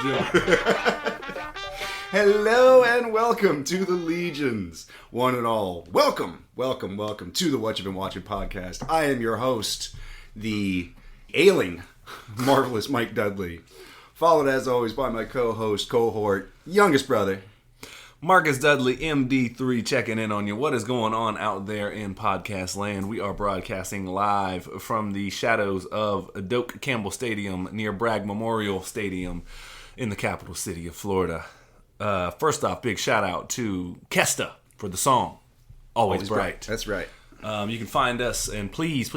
Jim. Hello and welcome to the Legions, one and all. Welcome to the What You've Been Watching podcast. I am your host, the ailing, marvelous Mike Dudley, followed as always by my co-host, cohort, youngest brother, Marcus Dudley, MD3, checking in on you. What is going on out there in podcast land? We are broadcasting live from the shadows of Doak Campbell Stadium near Bragg Memorial Stadium in the capital city of Florida. First off, big shout out to Kesta for the song Always Bright. That's right. You can find us, and please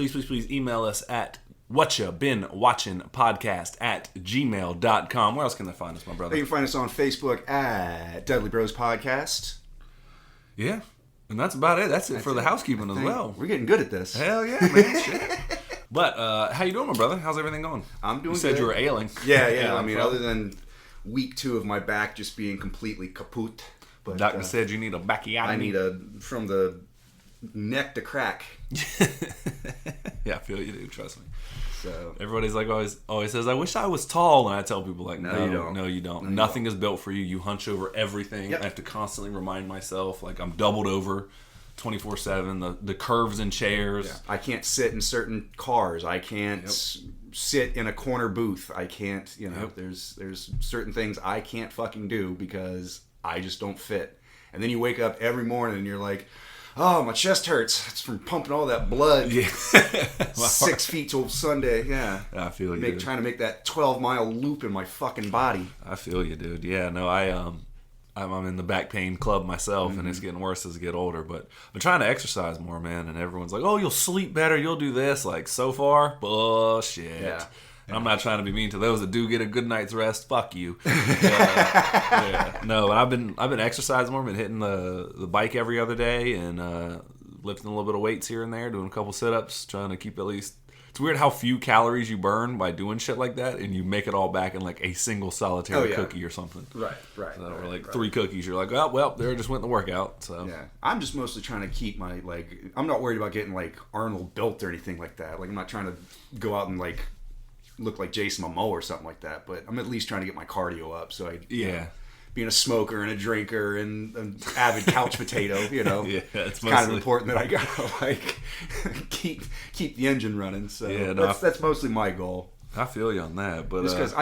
email us at whatchabeenwatchingpodcast@gmail.com. Where else can they find us, my brother? You can find us on Facebook at Dudley Bros Podcast. Yeah, and that's about it. That's it for the housekeeping as well. We're getting good at this. Hell yeah, man. Shit. But how you doing, my brother? How's everything going? I'm doing good. You said you were ailing. Yeah. I mean, other than week 2 of my back just being completely kaput. But doctor said you need a bacchiotomy. I need from the neck to crack. Yeah, I feel you do. Trust me. So everybody's like always says, I wish I was tall, and I tell people like, No, you don't. No, you don't. Nothing is built for you. You hunch over everything. Yep. I have to constantly remind myself, like I'm doubled over 24/7. The curves in chairs. yeah. I can't sit in certain cars. I can't sit in a corner booth. I can't. There's certain things I can't fucking do because I just don't fit. And then you wake up every morning and you're like, oh, my chest hurts. It's from pumping all that blood. Yeah. 6 feet till Sunday. Yeah. I feel you. Trying to make that 12-mile loop in my fucking body. I feel you, dude. Yeah, no, I'm in the back pain club myself, and it's getting worse as I get older. But I'm trying to exercise more, man. And everyone's like, "Oh, you'll sleep better. You'll do this." Like so far, bullshit. Yeah. And I'm not trying to be mean to those that do get a good night's rest. Fuck you. Yeah. No, I've been exercising more. I've been hitting the bike every other day and lifting a little bit of weights here and there, doing a couple sit-ups, trying to keep at least. It's weird how few calories you burn by doing shit like that, and you make it all back in like a single solitary cookie or something. Right. Or like 3 cookies. You're like, oh, well, there just went in the workout. So yeah, I'm just mostly trying to keep my I'm not worried about getting like Arnold built or anything like that. Like I'm not trying to go out and like look like Jason Momoa or something like that. But I'm at least trying to get my cardio up. So being a smoker and a drinker and an avid couch potato, yeah, it's kind of important that I gotta like keep the engine running. So that's mostly my goal. I feel you on that, but just because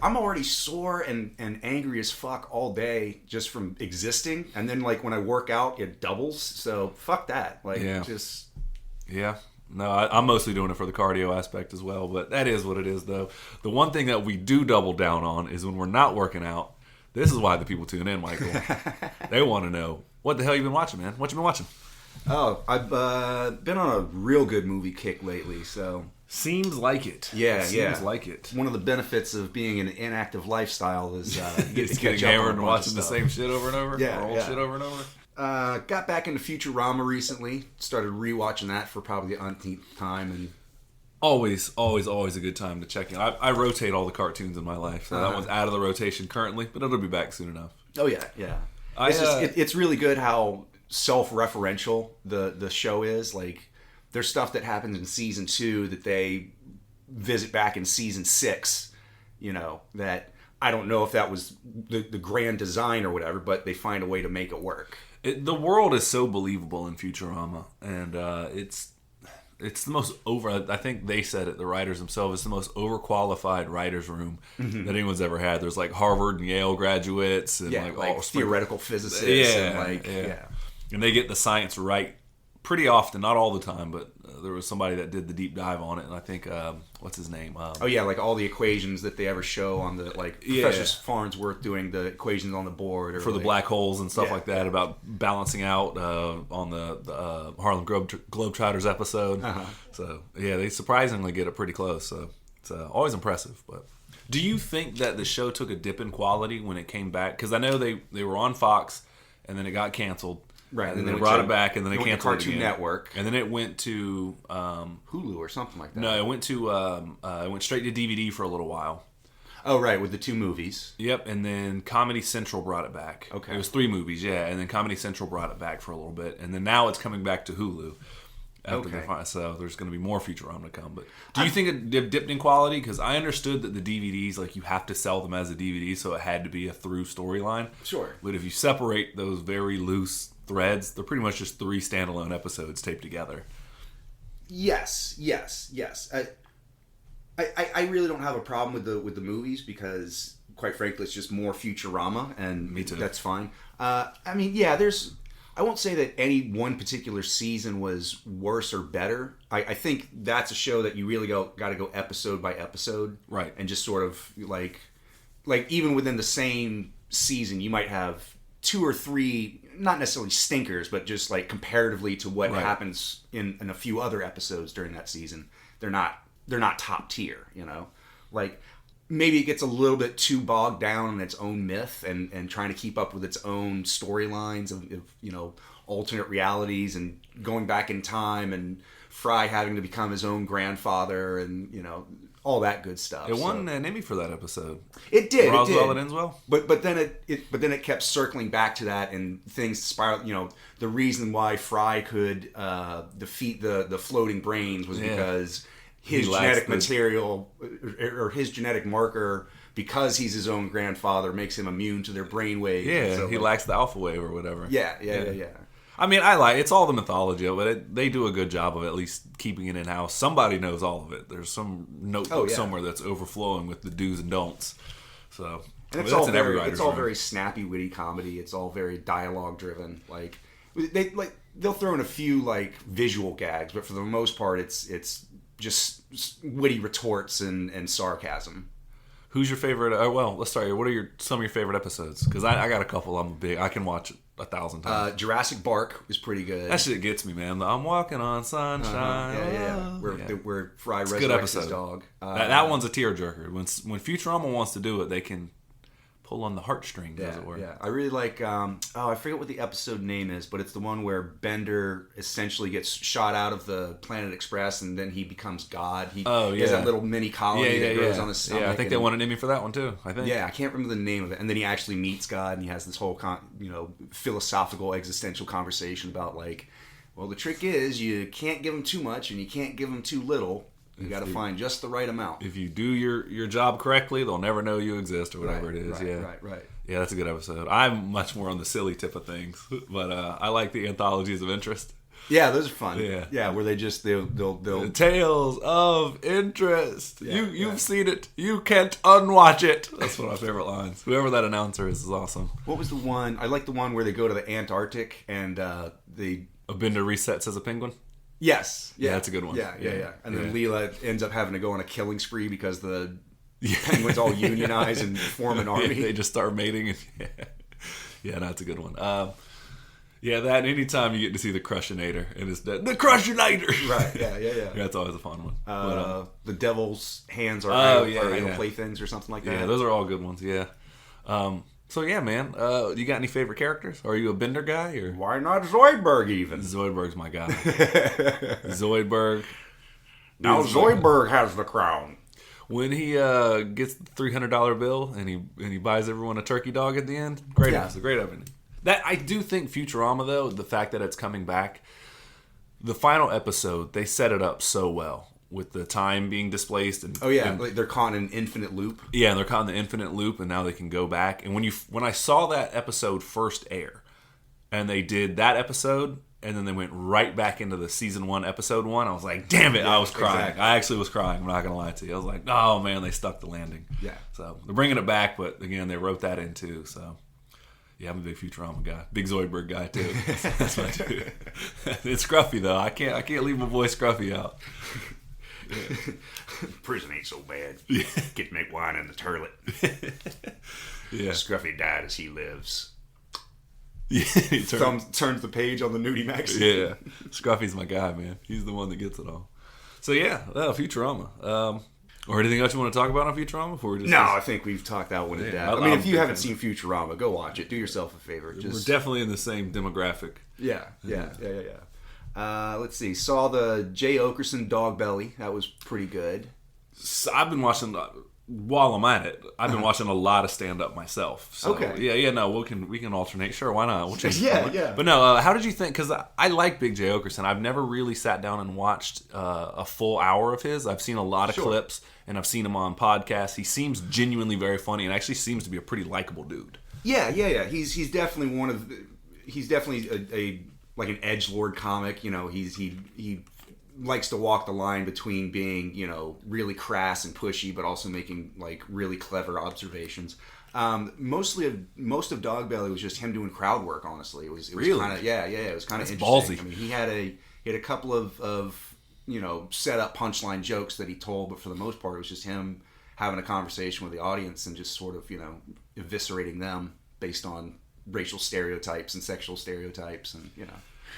I'm already sore and angry as fuck all day just from existing, and then like when I work out, it doubles. So fuck that. Yeah. No, I'm mostly doing it for the cardio aspect as well, but that is what it is, though. The one thing that we do double down on is when we're not working out. This is why the people tune in, Michael. They want to know, what the hell you been watching, man? What you been watching? Oh, I've been on a real good movie kick lately, so... Seems like it. Seems like it. One of the benefits of being an inactive lifestyle is it's getting hammered and watching the same shit over and over? Yeah. Shit over and over? Got back into Futurama recently. Started rewatching that for probably the umpteenth time, and always a good time to check in. I rotate all the cartoons in my life, so that one's out of the rotation currently, but it'll be back soon enough. Oh yeah. It's really good how self-referential the show is. Like, there's stuff that happens in season 2 that they visit back in season 6. That I don't know if that was the grand design or whatever, but they find a way to make it work. The world is so believable in Futurama, and it's the most I think they said it, the writers themselves, it's the most overqualified writers room that anyone's ever had. There's like Harvard and Yale graduates and like theoretical physicists. And they get the science right pretty often, not all the time, but there was somebody that did the deep dive on it, and I think what's his name? Like all the equations that they ever show on the Professor Farnsworth doing the equations on the board or for the black holes and stuff like that about balancing out on the Harlem Globetrotters episode. So they surprisingly get it pretty close. So it's always impressive. But do you think that the show took a dip in quality when it came back? Because I know they were on Fox and then it got canceled. Right, and then they brought it back, and then they canceled it Cartoon again. Network, and then it went to Hulu or something like that. No, it went straight to DVD for a little while. Oh, right, with the 2 movies. Yep, and then Comedy Central brought it back. Okay, it was 3 movies, and then Comedy Central brought it back for a little bit, and then now it's coming back to Hulu. So there's going to be more Futurama to come. But do you think it dipped in quality? Because I understood that the DVDs, like, you have to sell them as a DVD, so it had to be a through storyline. Sure. But if you separate those very loose threads, they're pretty much just 3 standalone episodes taped together. Yes. I really don't have a problem with the movies because, quite frankly, it's just more Futurama, and me too. That's fine. I won't say that any one particular season was worse or better. I think that's a show that you really got to go episode by episode, right? And just sort of like even within the same season, you might have 2 or 3, not necessarily stinkers, but just like comparatively to what happens in a few other episodes during that season, they're not top tier, you know? Like, maybe it gets a little bit too bogged down in its own myth and trying to keep up with its own storylines of, you know, alternate realities and going back in time and Fry having to become his own grandfather and, you know, all that good stuff. It won an Emmy for that episode. It did. Roswell, it ends well. But then it kept circling back to that, and things spiraled. You know, the reason why Fry could defeat the floating brains was because his genetic material or his genetic marker, because he's his own grandfather, makes him immune to their brain waves. Yeah, so, he lacks the alpha wave or whatever. Yeah. I mean, it's all the mythology of it. They do a good job of at least keeping it in house. Somebody knows all of it. There's some notebook somewhere that's overflowing with the do's and don'ts. So, and it's all very snappy, witty comedy. It's all very dialogue driven. Like they'll throw in a few like visual gags, but for the most part, it's just witty retorts and sarcasm. Who's your favorite? Let's start here. What are some of your favorite episodes? Because I got a couple. I can watch it 1,000 times. Jurassic Bark was pretty good. That shit gets me, man. I'm walking on sunshine. Where Fry resurrects his dog. That one's a tearjerker. When Futurama wants to do it, they can pull on the heartstrings, as it were. Yeah, I really like. I forget what the episode name is, but it's the one where Bender essentially gets shot out of the Planet Express, and then he becomes God. He has that little mini colony that grows on his stomach. Yeah, I think they won an Emmy for that one too. I think. Yeah, I can't remember the name of it. And then he actually meets God, and he has this whole philosophical, existential conversation about like, well, the trick is you can't give him too much, and you can't give him too little. You got to find just the right amount. If you do your job correctly, they'll never know you exist or whatever it is. Right. Yeah, that's a good episode. I'm much more on the silly tip of things, but I like the anthologies of interest. Yeah, those are fun. Yeah, where they just they'll Tales of Interest. You've seen it. You can't unwatch it. That's one of my favorite lines. Whoever that announcer is awesome. What was the one? I like the one where they go to the Antarctic and a Bender resets as a penguin. Yes. Yeah, that's a good one. Yeah. And then Leela ends up having to go on a killing spree because the penguins all unionize and form an army. They just start mating. Yeah, that's a good one. That anytime you get to see the Crushinator and it's the Crushinator. Right, yeah. That's always a fun one. The devil's hands are idle playthings or something like that. Yeah, those are all good ones, yeah. So yeah, man, you got any favorite characters? Are you a Bender guy? Or why not Zoidberg even? Zoidberg's my guy. Zoidberg. Now Zoidberg has the crown. When he gets the $300 bill and he buys everyone a turkey dog at the end, great episode, great opening. That I do think Futurama though, the fact that it's coming back, the final episode they set it up so well. With the time being displaced and like they're caught in an infinite loop. Yeah, they're caught in the infinite loop, and now they can go back. And when I saw that episode first air, and they did that episode, and then they went right back into the season 1, episode 1, I was like, damn it, I was crying. Exactly. I actually was crying. I'm not gonna lie to you. I was like, oh man, they stuck the landing. Yeah. So they're bringing it back, but again, they wrote that in too. So. Yeah, I'm a big Futurama guy. Big Zoidberg guy too. That's my dude. It's Scruffy though. I can't leave my boy Scruffy out. Yeah. Prison ain't so bad. Get to make wine in the turlet. Yeah. Scruffy died as he lives. Yeah, he turns the page on the nudie magazine. Yeah, Scruffy's my guy, man. He's the one that gets it all. So yeah, Futurama. Or anything else you want to talk about on Futurama before we just? No, I think we've talked that one to death. I mean, if you haven't seen Futurama, go watch it. Do yourself a favor. We're definitely in the same demographic. Yeah. Let's see. Saw the Jay Oakerson Dog Belly. That was pretty good. So I've been watching. while I'm at it, I've been watching a lot of stand up myself. So, okay. Yeah. No, we can alternate. Sure, why not? We'll change. Yeah. But no, how did you think? Because I like Big J Okerson. I've never really sat down and watched a full hour of his. I've seen a lot of clips, and I've seen him on podcasts. He seems genuinely very funny, and actually seems to be a pretty likable dude. Yeah. He's definitely he's definitely a like an edgelord comic. You know, he likes to walk the line between being, you know, really crass and pushy, but also making like really clever observations. Most of Dog Belly was just him doing crowd work. Honestly, it was really kind of it was kind of interesting. Ballsy. I mean, he had a couple of you know, set up punchline jokes that he told, but for the most part, it was just him having a conversation with the audience and just sort of, you know, eviscerating them based on racial stereotypes and sexual stereotypes, and you know.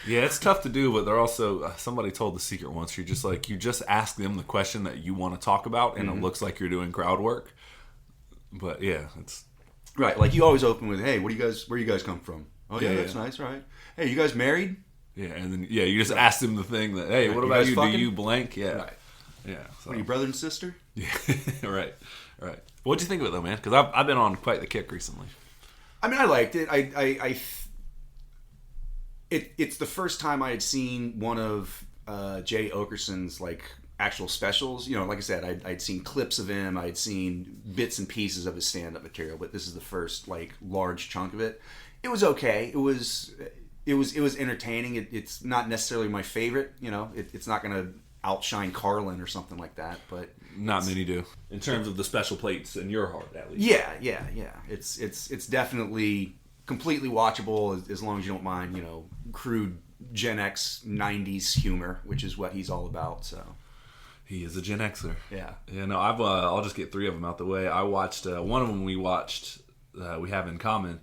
Yeah, it's tough to do, but they're also somebody told the secret once. You just ask them the question that you want to talk about, and it looks like you're doing crowd work. But yeah, it's right. Like you always open with, "Hey, where you guys come from?" Oh yeah, that's nice, right? Hey, you guys married? Yeah, and then you just ask them the thing that, hey, what about you? Do you blank? Yeah, right. Yeah. So. Are you brother and sister? Yeah, right. What'd you think of it though, man? Because I've been on quite the kick recently. I mean, I liked it. It's the first time I had seen one of Jay Okerson's like actual specials. You know, like I said, I'd seen clips of him. I'd seen bits and pieces of his stand-up material, but this is the first like large chunk of it. It was okay. It was entertaining. It's not necessarily my favorite. You know, it's not going to outshine Carlin or something like that, but not many do in terms of the special plates in your heart, at least. Yeah. It's definitely completely watchable as long as you don't mind, you know, crude Gen X 90s humor, which is what he's all about. So he is a Gen Xer. Yeah. No, I'll just get 3 of them out the way. I watched one of them. We have in common.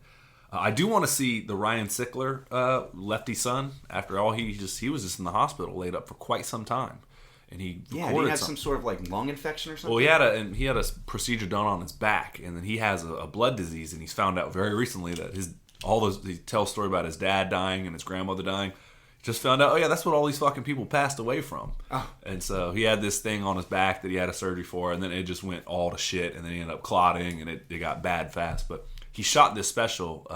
I do want to see the Ryan Sickler Lefty Son. After all, he was just in the hospital, laid up for quite some time, and he had some sort of like lung infection or something. Well, he had a procedure done on his back, and then he has a blood disease, and he's found out very recently that he tells a story about his dad dying and his grandmother dying. Just found out, that's what all these fucking people passed away from. Oh. And so he had this thing on his back that he had a surgery for, and then it just went all to shit, and then he ended up clotting, and it got bad fast. But he shot this special.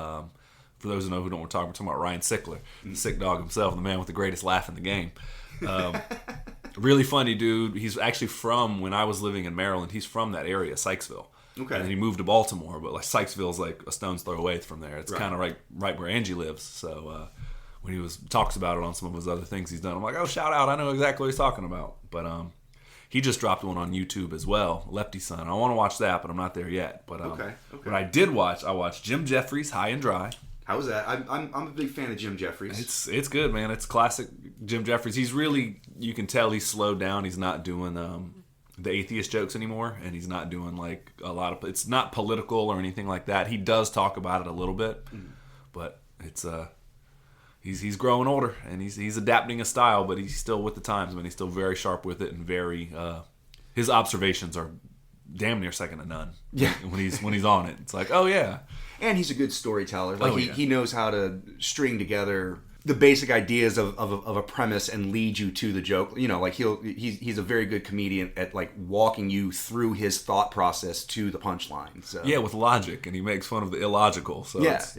For those who know who don't want to talk, we're talking about Ryan Sickler, the sick dog himself, the man with the greatest laugh in the game. Really funny dude. He's actually from, when I was living in Maryland, he's from that area, Sykesville. Okay. And then he moved to Baltimore, but like Sykesville's like a stone's throw away from there. It's kind of right where Angie lives. So when he talks about it on some of his other things he's done, I'm like, oh, shout out, I know exactly what he's talking about. But he just dropped one on YouTube as well, Lefty Son. I want to watch that, but I'm not there yet. But okay. What I did watch, I watched Jim Jeffries' High and Dry. How was that? I'm a big fan of Jim Jeffries. It's good, man. It's classic Jim Jeffries. He's really, you can tell he's slowed down. He's not doing the atheist jokes anymore, and he's not doing like a lot of. It's not political or anything like that. He does talk about it a little bit, but it's he's growing older, and he's adapting his style, but he's still with the times. I mean, he's still very sharp with it, and very his observations are damn near second to none. Yeah, when he's on it, it's like, oh yeah. And he's a good storyteller. Like he knows how to string together the basic ideas of a premise and lead you to the joke. You know, like he's a very good comedian at like walking you through his thought process to the punchline. So yeah, with logic, and he makes fun of the illogical. So it's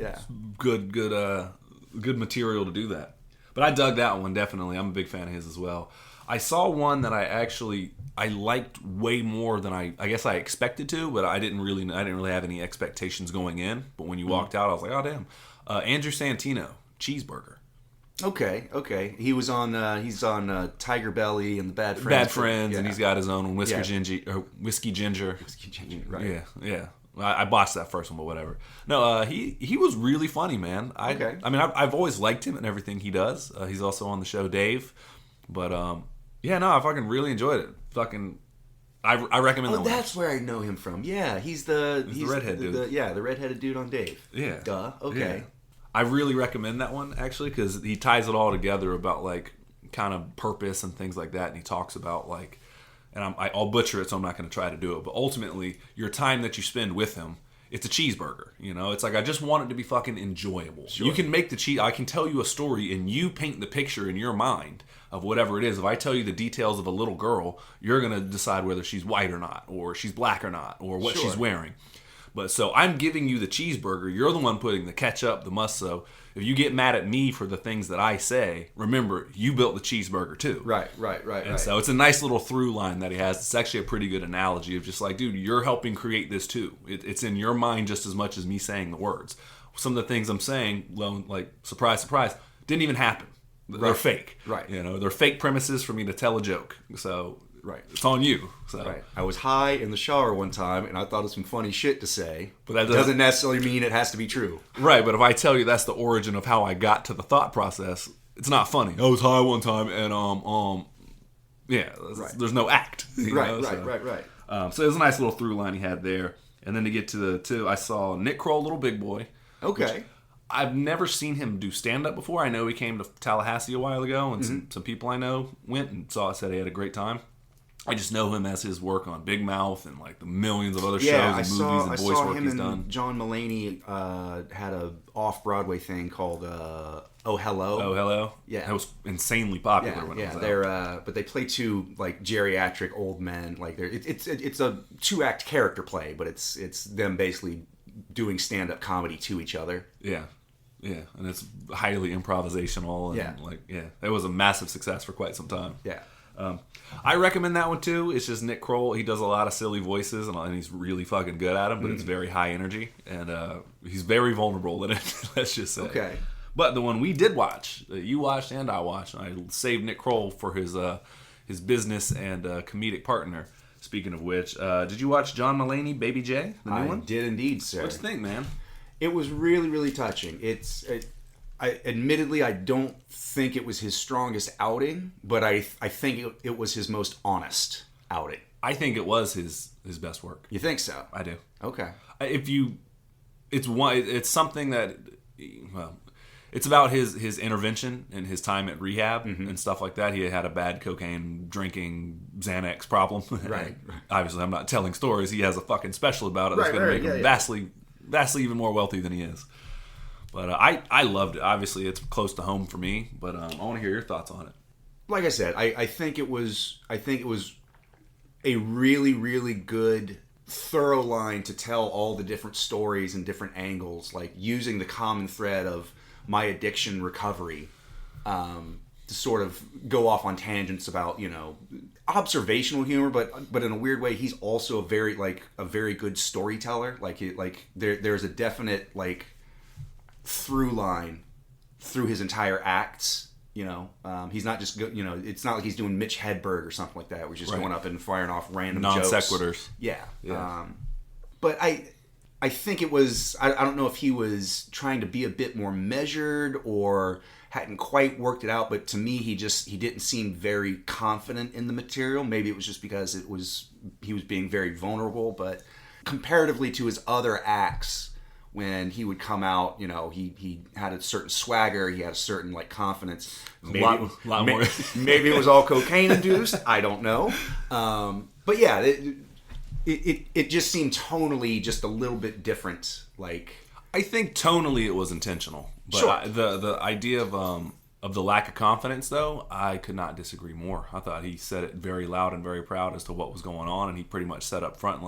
good material to do that. But I dug that one definitely. I'm a big fan of his as well. I saw one that I liked way more than I guess I expected to, but I didn't really have any expectations going in. But when you walked out, I was like, oh damn, Andrew Santino, Cheeseburger. Okay. He was on. He's on Tiger Belly and the Bad Friends. Bad Friends, and he's got his own Whiskey Ginger. Whiskey Ginger, right? Yeah. I botched that first one, but whatever. No, he was really funny, man. I mean, I've always liked him and everything he does. He's also on the show Dave, but I fucking really enjoyed it. I recommend that one. That's where I know him from. Yeah, he's the redhead dude. The redheaded dude on Dave. Yeah. Duh. Okay. Yeah. I really recommend that one actually because he ties it all together about like kind of purpose and things like that, and he talks about like, and I'll butcher it, so I'm not going to try to do it, but ultimately your time that you spend with him it's a cheeseburger. You know, it's like I just want it to be fucking enjoyable. Sure. You can make the cheese. I can tell you a story, and you paint the picture in your mind of whatever it is. If I tell you the details of a little girl, you're gonna decide whether she's white or not, or she's black or not, or what she's wearing. But so I'm giving you the cheeseburger. You're the one putting the ketchup, the mustard. If you get mad at me for the things that I say, remember, you built the cheeseburger too. Right. And so it's a nice little through line that he has. It's actually a pretty good analogy of just like, dude, you're helping create this too. It's in your mind just as much as me saying the words. Some of the things I'm saying, like, surprise, surprise, didn't even happen. They're fake. Right. You know, they're fake premises for me to tell a joke. So... Right. It's on you. So. Right. I was high in the shower one time, and I thought of some funny shit to say. But that doesn't necessarily mean it has to be true. Right, but if I tell you that's the origin of how I got to the thought process, it's not funny. I was high one time, and there's no act. Right. So it was a nice little through line he had there. And then to get to I saw Nick Kroll, Little Big Boy. Okay. I've never seen him do stand-up before. I know he came to Tallahassee a while ago, and some people I know went and said he had a great time. I just know him as his work on Big Mouth and like the millions of other shows and movies and voice work he's done. John Mulaney had a off-Broadway thing called Oh Hello. Oh Hello? Yeah. It was insanely popular when it was out. But they play two like geriatric old men. Like it's a 2-act character play, but it's them basically doing stand-up comedy to each other. Yeah. Yeah, and it's highly improvisational. And it was a massive success for quite some time. Yeah. I recommend that one too. It's just Nick Kroll. He does a lot of silly voices, and he's really fucking good at them. But it's very high energy, and he's very vulnerable in it. Let's just say. Okay. But the one we did watch, you watched and I watched, and I saved Nick Kroll for his business and comedic partner. Speaking of which, did you watch John Mulaney, Baby J, the new one? I did indeed, sir. What'd you think, man? It was really, really touching. Admittedly, I don't think it was his strongest outing, but I think it was his most honest outing. I think it was his best work. You think so? I do. Okay. It's something that, well, it's about his intervention and his time at rehab and stuff like that. He had a bad cocaine drinking Xanax problem. Right. Obviously, I'm not telling stories. He has a fucking special about it that's going to make him vastly even more wealthy than he is. But I loved it. Obviously, it's close to home for me. But I want to hear your thoughts on it. Like I said, I think it was a really, really good, thorough line to tell all the different stories and different angles, like using the common thread of my addiction recovery to sort of go off on tangents about, observational humor, but in a weird way, he's also a very good storyteller. There's a definite through line through his entire acts. He's not just it's not like he's doing Mitch Hedberg or something like that, where he's just going up and firing off random non jokes. sequiturs. Yeah. But I think it was, I don't know if he was trying to be a bit more measured or hadn't quite worked it out, but to me he didn't seem very confident in the material. Maybe it was just because he was being very vulnerable, but comparatively to his other acts, when he would come out, he had a certain swagger, he had a certain confidence. Maybe lot more. Maybe it was all cocaine induced. I don't know. But yeah, it just seemed tonally just a little bit different. I think tonally it was intentional. But sure. The idea of the lack of confidence, though, I could not disagree more. I thought he said it very loud and very proud as to what was going on, and he pretty much said up front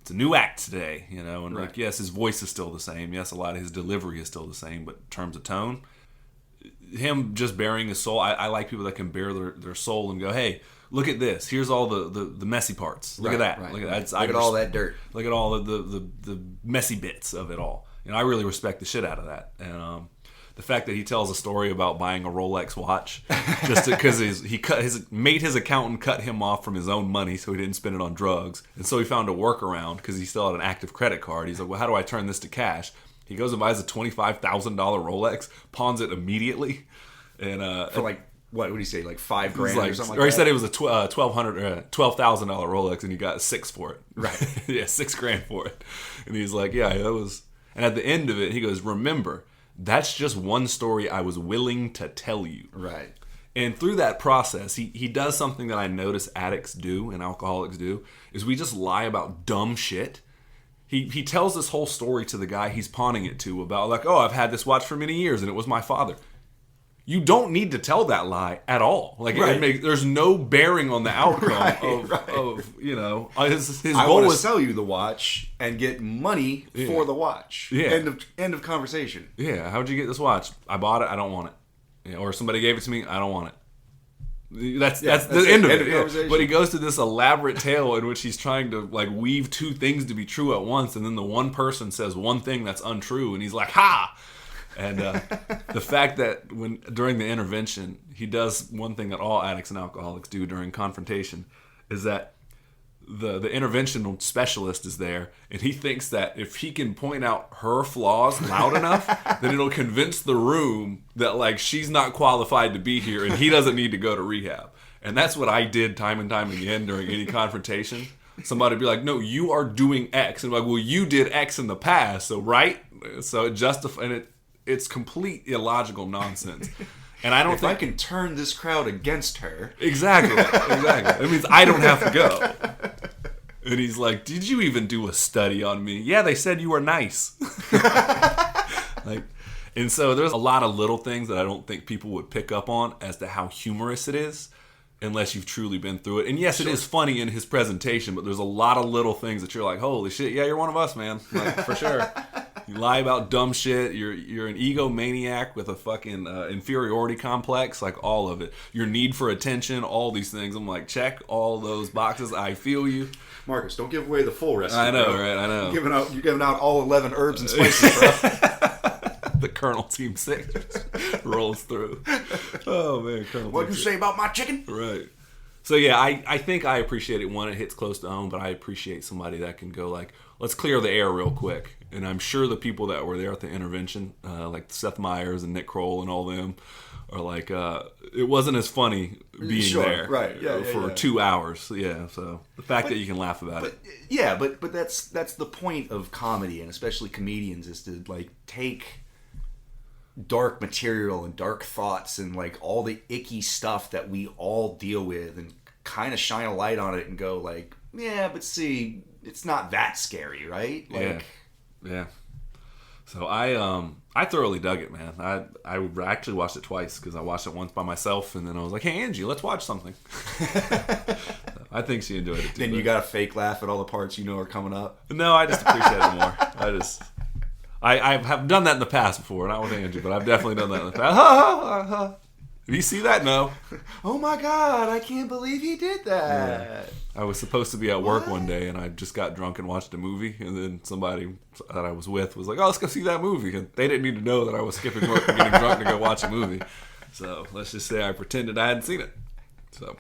it's a new act today, and right. yes, his voice is still the same. Yes, a lot of his delivery is still the same, but in terms of tone, him just bearing his soul, I like people that can bear their soul and go, hey, look at this. Here's all the messy parts. Look at that. Right. Look at that. Look at all that dirt. Look at all the messy bits of it all. I really respect the shit out of that. And the fact that he tells a story about buying a Rolex watch just because he made his accountant cut him off from his own money so he didn't spend it on drugs, and so he found a workaround because he still had an active credit card. He's like, well, how do I turn this to cash? He goes and buys a $25,000 Rolex, pawns it immediately, and for what would he say, $5,000 or something like that? Or he said it was a $12,000 Rolex, and he got $6,000 for it. Right. Yeah, $6,000 for it. And he's like, yeah, that was. And at the end of it, he goes, remember, that's just one story I was willing to tell you. Right. And through that process, he does something that I notice addicts do and alcoholics do, is we just lie about dumb shit. he tells this whole story to the guy he's pawning it to about like, oh, I've had this watch for many years and it was my father. You don't need to tell that lie at all. Like there's no bearing on the outcome of you know his I goal want was to sell you the watch and get money for the watch. Yeah. End of conversation. Yeah, how'd you get this watch? I bought it. I don't want it. Or somebody gave it to me. I don't want it. That's the end of it. Yeah. But he goes to this elaborate tale in which he's trying to like weave two things to be true at once, and then the one person says one thing that's untrue, and he's like, "Ha!" And the fact that during the intervention, he does one thing that all addicts and alcoholics do during confrontation, is that the intervention specialist is there, and he thinks that if he can point out her flaws loud enough, then it'll convince the room that like she's not qualified to be here, and he doesn't need to go to rehab. And that's what I did time and time again during any confrontation. Somebody would be like, "No, you are doing X," and I'm like, "Well, you did X in the past, so right?" So it justifies. It's complete illogical nonsense. And I don't think I can turn this crowd against her. Exactly. It means I don't have to go. And he's like, "Did you even do a study on me?" "Yeah, they said you were nice." And so there's a lot of little things that I don't think people would pick up on as to how humorous it is unless you've truly been through it. And yes, it is funny in his presentation, but there's a lot of little things that you're like, "Holy shit, yeah, you're one of us, man." Like, for sure. You lie about dumb shit. You're an egomaniac with a fucking inferiority complex, like all of it. Your need for attention, all these things. I'm like, check all those boxes. I feel you. Marcus, don't give away the full recipe. I know, bro. right? I know. You're giving out all 11 herbs and spices, bro. The Colonel Team 6 rolls through. Oh, man. What'd you say about my chicken? Right. So, yeah, I think I appreciate it when it hits close to home, but I appreciate somebody that can go like, let's clear the air real quick. And I'm sure the people that were there at the intervention, like Seth Meyers and Nick Kroll and all them, are like, it wasn't as funny being there for 2 hours. Yeah, so the fact that you can laugh about it. Yeah, but that's the point of comedy, and especially comedians, is to like take dark material and dark thoughts and like all the icky stuff that we all deal with and kind of shine a light on it and go like, yeah, but see, it's not that scary, right? Like, yeah. So I thoroughly dug it, man. I actually watched it twice because I watched it once by myself, and then I was like, "Hey, Angie, let's watch something." I think she enjoyed it too. Then you got a fake laugh at all the parts you know are coming up. No, I just appreciate it more. I have done that in the past before, not with Angie, but I've definitely done that in the past. Did you see that? No. Oh my God, I can't believe he did that. Yeah. I was supposed to be at work one day, and I just got drunk and watched a movie, and then somebody that I was with was like, "Oh, let's go see that movie." And they didn't need to know that I was skipping work and getting drunk to go watch a movie. So let's just say I pretended I hadn't seen it. So,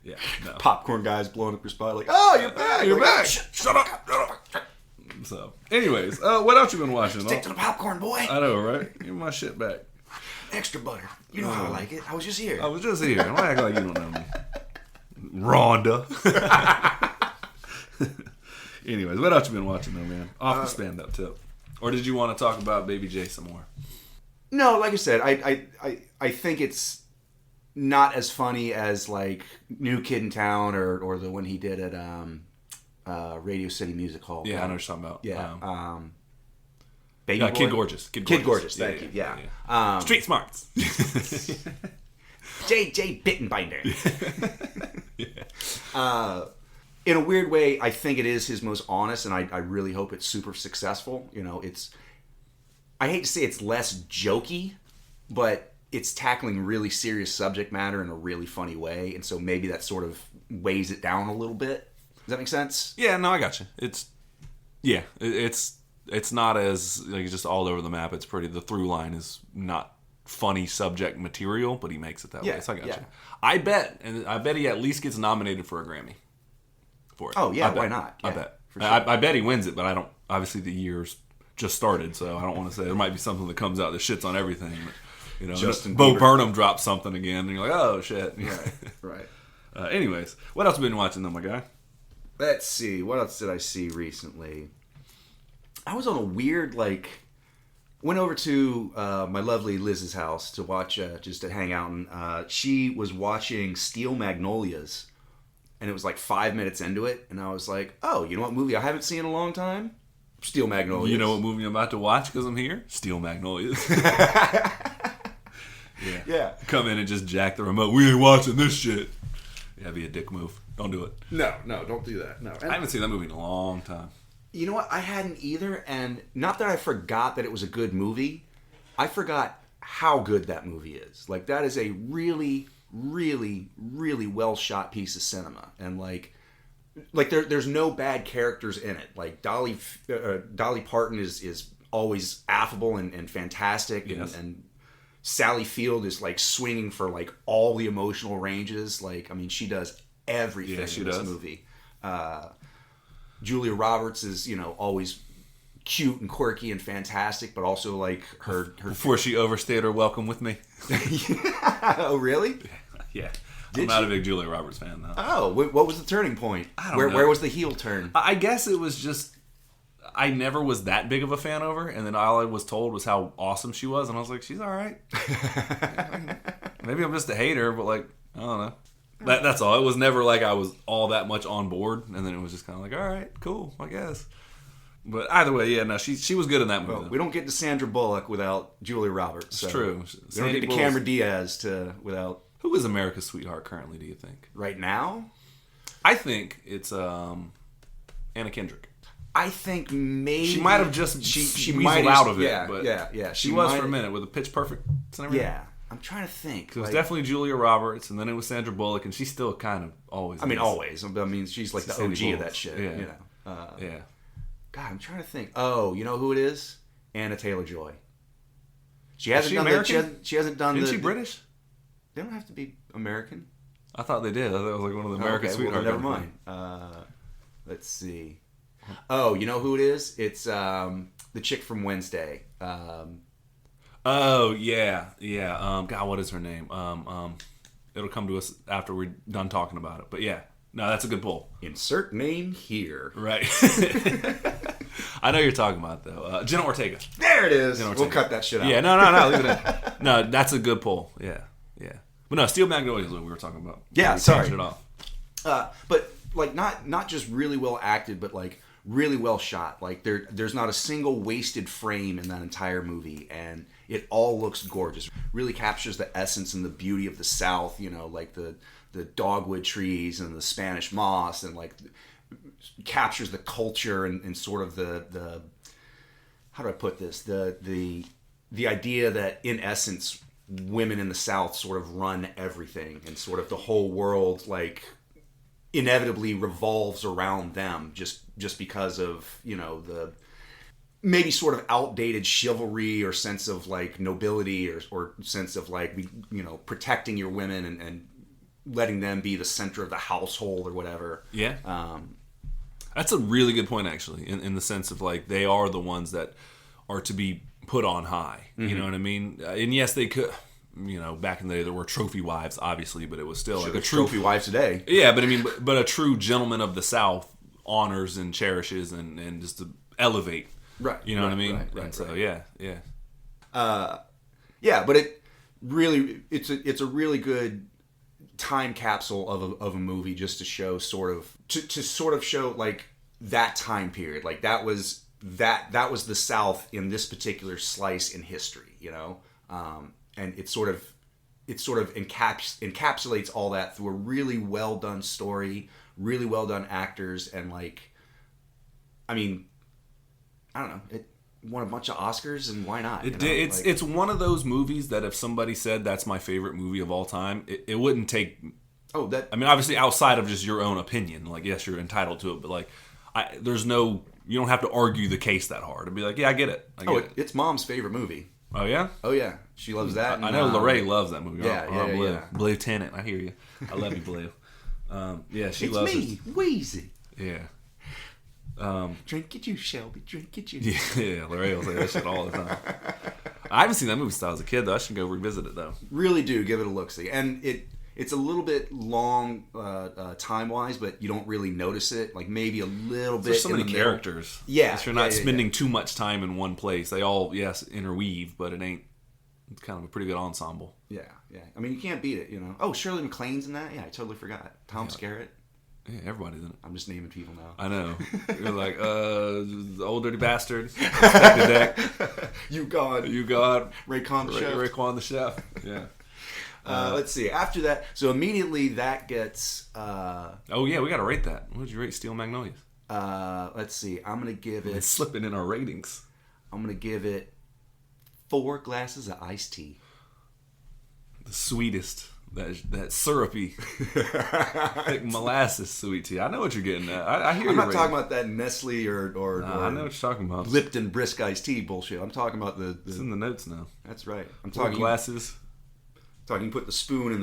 yeah. No. Popcorn guy's blowing up your spot like, "Oh, you're back. You're back. Shut up. So, anyways, what else you been watching? Stick to the popcorn, boy. I know, right? Give my shit back. Extra butter. You know how I like it. I was just here. Don't act like you don't know me. Rhonda. Anyways, what else you been watching though, man? Off the stand-up tip. Or did you want to talk about Baby J some more? No, like I said, I think it's not as funny as like New Kid in Town or the one he did at Radio City Music Hall. Yeah, I know what you're talking about. Yeah. Baby Boy? Kid Gorgeous. Kid Gorgeous, thank you. Yeah. Street Smarts. JJ Bittenbinder. In a weird way, I think it is his most honest, and I really hope it's super successful. You know, I hate to say it's less jokey, but it's tackling really serious subject matter in a really funny way, and so maybe that sort of weighs it down a little bit. Does that make sense? Yeah, no, I got you. It's not as like just all over the map. It's pretty. The through line is not funny subject material, but he makes it that way. So I got you. I bet he at least gets nominated for a Grammy for it. Oh yeah, why not? I bet. For sure. I bet he wins it, but I don't. Obviously, the year's just started, so I don't want to say there might be something that comes out that shits on everything. But, you know, Bo Burnham drops something again, and you're like, oh shit. Right. Anyways, what else have you been watching, though, my guy? Let's see. What else did I see recently? I was on a weird went over to my lovely Liz's house to watch, just to hang out, and she was watching Steel Magnolias, and it was like 5 minutes into it, and I was like, oh, you know what movie I haven't seen in a long time? Steel Magnolias. You know what movie I'm about to watch because I'm here? Steel Magnolias. Yeah. Come in and just jack the remote. We ain't watching this shit. Yeah, that'd be a dick move. Don't do it. No, don't do that. No. I haven't seen that movie in a long time. You know what? I hadn't either, and not that I forgot that it was a good movie. I forgot how good that movie is. Like, that is a really, really, really well shot piece of cinema, and like there's no bad characters in it. Like Dolly Parton is always affable and fantastic, yes. and Sally Field is like swinging for like all the emotional ranges. Like, I mean, she does everything in this movie. Julia Roberts is, you know, always cute and quirky and fantastic, but also like her before she overstayed her welcome with me. Oh, really? Yeah. I'm not a big Julia Roberts fan, though. Oh, what was the turning point? I don't know. Where was the heel turn? I guess it was just, I never was that big of a fan of her, and then all I was told was how awesome she was, and I was like, she's all right. Maybe I'm just a hater, but like, I don't know. That's all. It was never like I was all that much on board, and then it was just kind of like, all right, cool, I guess. But either way, yeah, no, she was good in that movie. Well, we don't get to Sandra Bullock without Julia Roberts. It's true. We don't get to Cameron Diaz without... Who is America's sweetheart currently, do you think? Right now? I think it's Anna Kendrick. I think maybe... She might have just she weaseled out of it. But yeah. She was for a minute with the Pitch Perfect and everything. Yeah. I'm trying to think. It was definitely Julia Roberts, and then it was Sandra Bullock, and she's still kind of always... I mean, always. I mean, she's like the OG of that shit. Yeah. You know? Yeah. God, I'm trying to think. Oh, you know who it is? Anna Taylor-Joy. She hasn't done American? She hasn't done Isn't she British? They don't have to be American. I thought they did. I thought it was like one of the American sweetheart. Well, never mind. Let's see. Oh, you know who it is? It's the chick from Wednesday. Oh yeah. God, what is her name? It'll come to us after we're done talking about it. But yeah, no, that's a good pull. Insert name here. Right. I know you're talking about though. Jenna Ortega. There it is. We'll cut that shit out. Yeah, no. Leave it in. No, that's a good pull. Yeah. But no, Steel Magnolias is what we were talking about. Yeah, sorry. It off. But like not just really well acted, but like really well shot. Like there's not a single wasted frame in that entire movie, and it all looks gorgeous. Really captures the essence and the beauty of the South. You know, like the dogwood trees and the Spanish moss, and like captures the culture and sort of the how do I put this? The idea that in essence women in the South sort of run everything, and sort of the whole world like inevitably revolves around them just because of, you know, the maybe sort of outdated chivalry or sense of like nobility or sense of like, you know, protecting your women and letting them be the center of the household or whatever. Yeah. That's a really good point, actually, in the sense of like they are the ones that are to be put on high. You know what I mean? And yes, they could, you know, back in the day there were trophy wives, obviously, but it was still like a true trophy wives today. Yeah, but I mean, but a true gentleman of the South honors and cherishes and just to elevate. Right. You know what I mean? Right. So yeah. Yeah, but it's a really good time capsule of a movie, just to show sort of to sort of show like that time period. Like that was the South in this particular slice in history, you know? And it sort of encapsulates all that through a really well done story, really well done actors, and like, I mean, I don't know, it won a bunch of Oscars, and why not? It's one of those movies that if somebody said that's my favorite movie of all time, it wouldn't take. I mean, obviously outside of just your own opinion, like yes, you're entitled to it, but like, there's no, you don't have to argue the case that hard. It'd be like, yeah, I get it. It's Mom's favorite movie. Oh yeah? Oh yeah. She loves that. I know Lorraine loves that movie. Yeah. Blue Tenant. I hear you. I love you, Blue. She loves it. It's me, Wheezy. Yeah. Drink it, you Shelby. Drink it, you. Yeah, Lorraine will say that shit all the time. I haven't seen that movie since I was a kid, though. I should go revisit it, though. Really do give it a look-see. And it's a little bit long time-wise, but you don't really notice it. Like maybe a little bit. There's so many characters. Yeah. If you're not spending too much time in one place. They all, yes, interweave, but it's kind of a pretty good ensemble. Yeah. I mean, you can't beat it, you know. Oh, Shirley MacLaine's in that? Yeah, I totally forgot. Tom Skerritt. Yeah, everybody's in it. I'm just naming people now. I know. You're like, the old dirty bastard. Inspector Deck. You God. Raekwon the chef. Yeah. Let's see. After that, so immediately that gets. Oh yeah, we got to rate that. What did you rate Steel Magnolias? Let's see. I'm gonna give it. It's slipping in our ratings. I'm gonna give it 4 glasses of iced tea. The sweetest. That syrupy, thick molasses sweet tea. I know what you're getting at. I hear you. I'm not talking about that Nestle or I know what you're talking about. Lipton brisk iced tea bullshit. I'm talking about the It's in the notes now. That's right. I'm 4 talking glasses. You put the spoon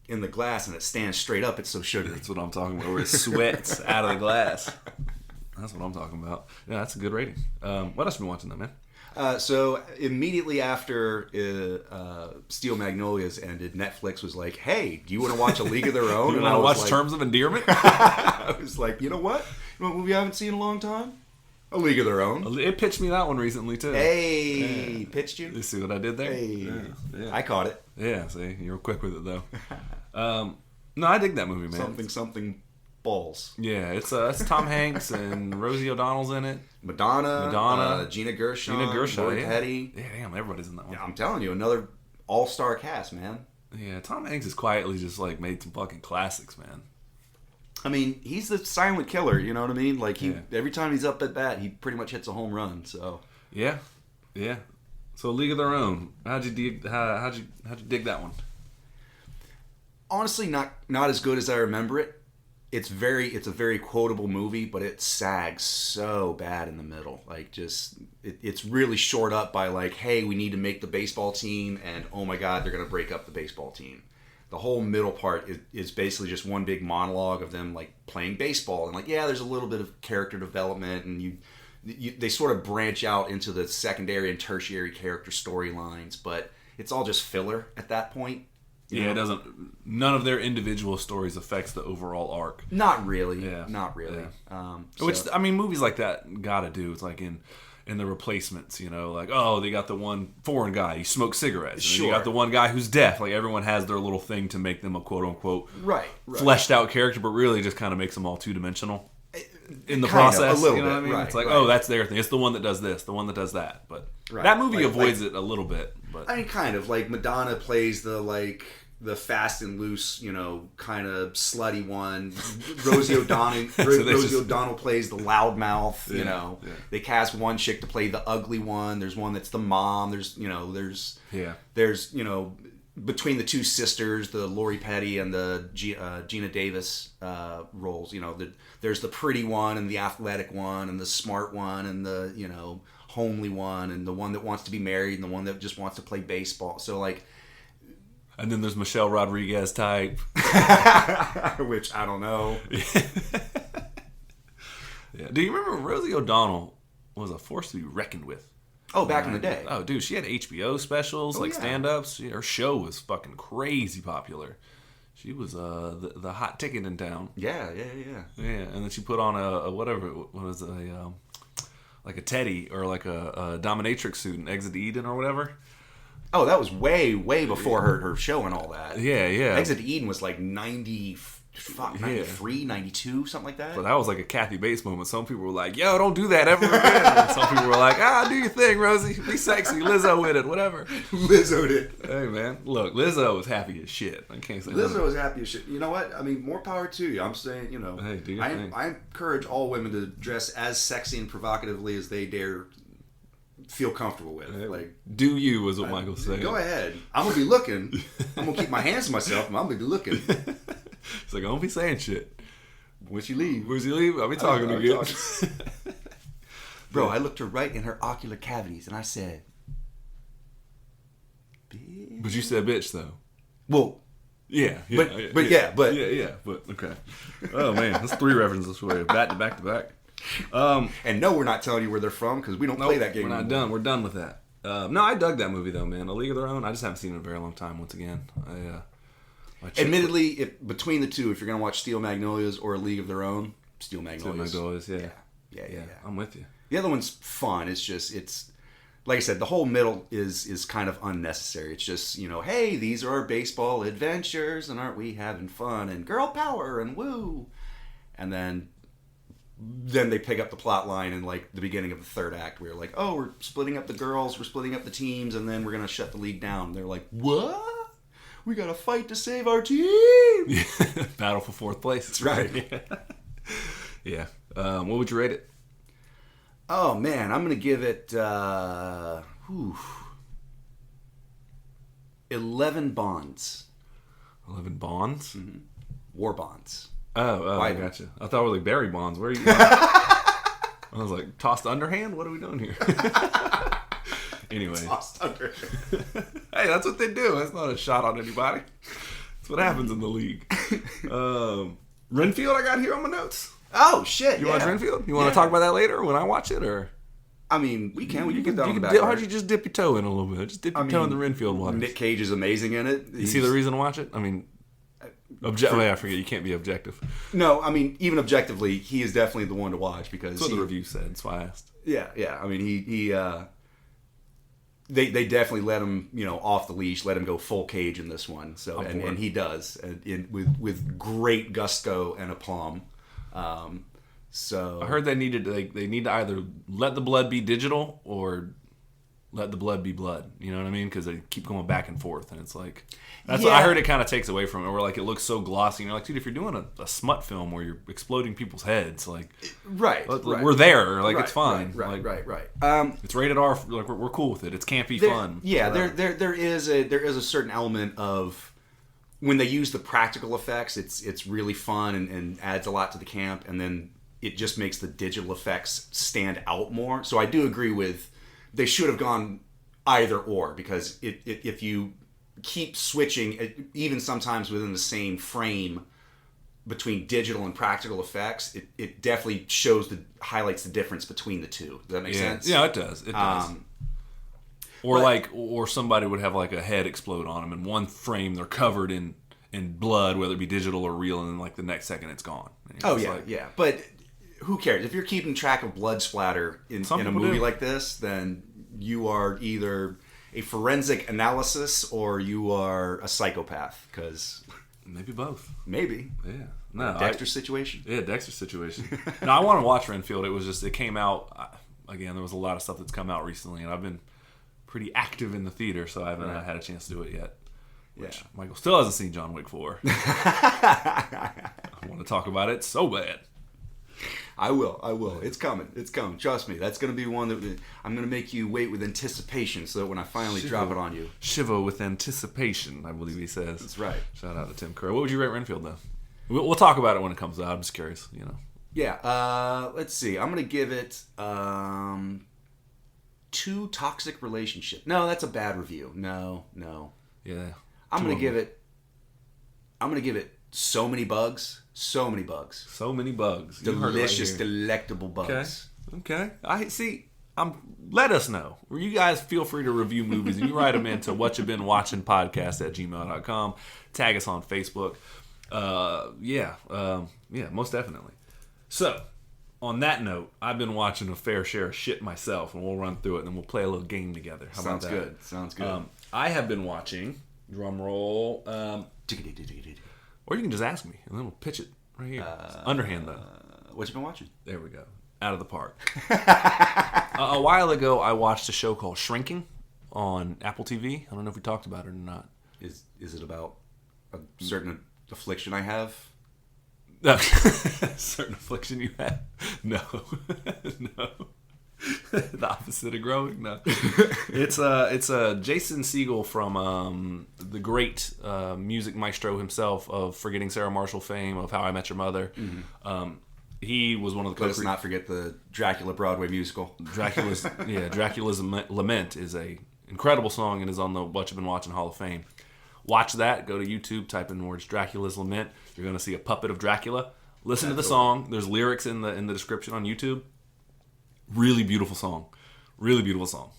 in the glass and it stands straight up. It's so sugary. That's what I'm talking about. Where it sweats out of the glass. That's what I'm talking about. Yeah, that's a good rating. What else have you been watching though, man? So immediately after Steel Magnolias ended, Netflix was like, "Hey, do you want to watch A League of Their Own?" You want to watch Terms of Endearment? I was like, "You know what? You know what movie I haven't seen in a long time? A League of Their Own." It pitched me that one recently too. Hey, yeah. Pitched you? You see what I did there? Hey, yeah. I caught it. Yeah, see, you were quick with it though. No, I dig that movie, man. Something balls. Yeah, it's Tom Hanks and Rosie O'Donnell's in it. Madonna, Gina Gershon, Lori Petty. Yeah, damn, everybody's in that one. Yeah, I'm telling you, another all-star cast, man. Yeah, Tom Hanks has quietly just like made some fucking classics, man. I mean, he's the silent killer. You know what I mean? Like every time he's up at bat, he pretty much hits a home run. So yeah. So League of Their Own. How'd you dig that one? Honestly, not as good as I remember it. It's a very quotable movie, but it sags so bad in the middle. Like, just it's really short up by like, hey, we need to make the baseball team, and oh my god, they're gonna break up the baseball team. The whole middle part is basically just one big monologue of them like playing baseball, and like, yeah, there's a little bit of character development, and they sort of branch out into the secondary and tertiary character storylines, but it's all just filler at that point. Yeah, it doesn't. None of their individual stories affects the overall arc. Not really. Yeah. Not really. Yeah. Which, I mean, movies like that gotta do. It's like in The Replacements, you know, like, oh, they got the one foreign guy, he smokes cigarettes. And you got the one guy who's deaf. Like, everyone has their little thing to make them a quote-unquote fleshed out character, but really just kind of makes them all two-dimensional in the process. A little you know bit, what I mean? right, it's like, oh, that's their thing. It's the one that does this, the one that does that. But that movie avoids it a little bit. But I mean, kind of. Like, Madonna plays the fast and loose, you know, kind of slutty one. Rosie O'Donnell plays the loudmouth, you know. Yeah. They cast one chick to play the ugly one. There's one that's the mom. There's between the two sisters, the Lori Petty and the Gina Davis roles, you know, there's the pretty one and the athletic one and the smart one and the, you know, homely one and the one that wants to be married and the one that just wants to play baseball. So, like... And then there's Michelle Rodriguez type. Which, I don't know. Yeah. Do you remember Rosie O'Donnell was a force to be reckoned with? Oh, back in the day. Oh, dude, she had HBO specials, stand-ups. Her show was fucking crazy popular. She was the hot ticket in town. Yeah. Yeah, and then she put on like a teddy or like a dominatrix suit in Exit Eden or whatever. Oh, that was way before her show and all that. Yeah. Exit to Eden was like 93, 92, something like that. But that was like a Kathy Bates moment. Some people were like, yo, don't do that ever again. And some people were like, do your thing, Rosie. Be sexy. Lizzo with it. Whatever. Lizzo'd it. Hey, man. Look, Lizzo was happy as shit. I can't say Lizzo was happy as shit. You know what? I mean, more power to you. I'm saying, you know. Hey, do your thing. I encourage all women to dress as sexy and provocatively as they dare feel comfortable with. Like, do you, is what Michael's saying. Go ahead. I'm gonna be looking. I'm gonna keep my hands to myself, and I'm gonna be looking. It's like, I don't be saying shit. Where's she leave? I'll be talking again. Bro, I looked her right in her ocular cavities, and I said, bitch. But you said bitch, though. Well, yeah. But okay. Oh, man. That's 3 references for you. Back to back. And no, we're not telling you where they're from because we don't play that game. We're not done. We're done with that. No, I dug that movie though, man. A League of Their Own. I just haven't seen it in a very long time. Once again, admittedly, between the two, if you're gonna watch Steel Magnolias or A League of Their Own, Steel Magnolias. Yeah. I'm with you. The other one's fun. It's just like I said, the whole middle is kind of unnecessary. It's just, hey, these are our baseball adventures, and aren't we having fun, and girl power, and woo. And then they pick up the plot line in like the beginning of the third act, where you're like, oh, we're splitting up the girls, we're splitting up the teams, and then we're going to shut the league down. And they're like, what? We got to fight to save our team. Battle for fourth place. That's right. Yeah. What would you rate it? Oh, man, I'm going to give it 11 bonds. 11 bonds? Mm-hmm. War bonds. Oh, I gotcha. I thought we were like Barry Bonds. Where are you? I was like, tossed underhand? What are we doing here? Anyway. Tossed underhand. Hey, that's what they do. That's not a shot on anybody. That's what happens in the league. Renfield I got here on my notes. Oh, shit. You watch Renfield? You want to talk about that later when I watch it? Or I mean, we can. We can get down on the back. How'd you just dip your toe in a little bit? Just dip your toe in the Renfield waters. Nick Cage is amazing in it. You see the reason to watch it? I mean, I forget. You can't be objective. No, I mean, even objectively, he is definitely the one to watch because that's what the review said. That's why I asked. Yeah. I mean, they definitely let him, off the leash, let him go full Cage in this one. So and he does, with great gusto and aplomb. So I heard they need to either let the blood be digital or let the blood be blood. You know what I mean? Because they keep going back and forth, and it's like that's what I heard. It kind of takes away from it, where like it looks so glossy. And you're like, dude, if you're doing a smut film where you're exploding people's heads, like we're there, like it's fine, right. It's rated R. Like we're cool with it. It's campy fun. Yeah, there is a certain element of when they use the practical effects. It's really fun and adds a lot to the camp, and then it just makes the digital effects stand out more. So I do agree with they should have gone either or, because if you keep switching, even sometimes within the same frame between digital and practical effects, it definitely highlights the difference between the two. Does that make sense? Yeah, it does. It does. Or somebody would have like a head explode on them. In one frame, they're covered in blood, whether it be digital or real, and then like the next second, it's gone. Yeah. But who cares? If you're keeping track of blood splatter in a movie like this, then you are either a forensic analysis or you are a psychopath. Because maybe both. Maybe. Yeah. No. Dexter's situation. Yeah, Dexter's situation. No, I want to watch Renfield. It came out again. There was a lot of stuff that's come out recently, and I've been pretty active in the theater, so I haven't had a chance to do it yet. Which Michael still hasn't seen John Wick 4. I want to talk about it so bad. I will. It's coming. Trust me. That's going to be one that I'm going to make you wait with anticipation, so that when I finally drop it on you. Shiver with anticipation, I believe he says. That's right. Shout out to Tim Curry. What would you rate Renfield, though? We'll talk about it when it comes out. I'm just curious, Yeah. Let's see. I'm going to give it 2 toxic relationship. No, that's a bad review. No. Yeah. I'm going to give it so many bugs. So many bugs. Delicious, delectable bugs. Okay. I see. Let us know. You guys feel free to review movies, and you write them into whatchubeenwatchingpodcast@gmail.com. Tag us on Facebook. Most definitely. So, on that note, I've been watching a fair share of shit myself, and we'll run through it, and then we'll play a little game together. How about that? Sounds good. I have been watching, drum roll, or you can just ask me, and then we'll pitch it right here. Underhand, though. What you been watching? There we go. Out of the park. A while ago, I watched a show called Shrinking on Apple TV. I don't know if we talked about it or not. Is it about a certain affliction I have? Certain affliction you have? No. No. The opposite of growing? No. It's Jason Segel from the great music maestro himself of Forgetting Sarah Marshall fame, of How I Met Your Mother. Mm-hmm. He was one of the... Let us not forget the Dracula Broadway musical. Dracula's Lament is a incredible song and is on the What You've Been Watching Hall of Fame. Watch that. Go to YouTube. Type in the words Dracula's Lament. You're going to see a puppet of Dracula. Listen to the song. There's lyrics in the description on YouTube. Really beautiful song.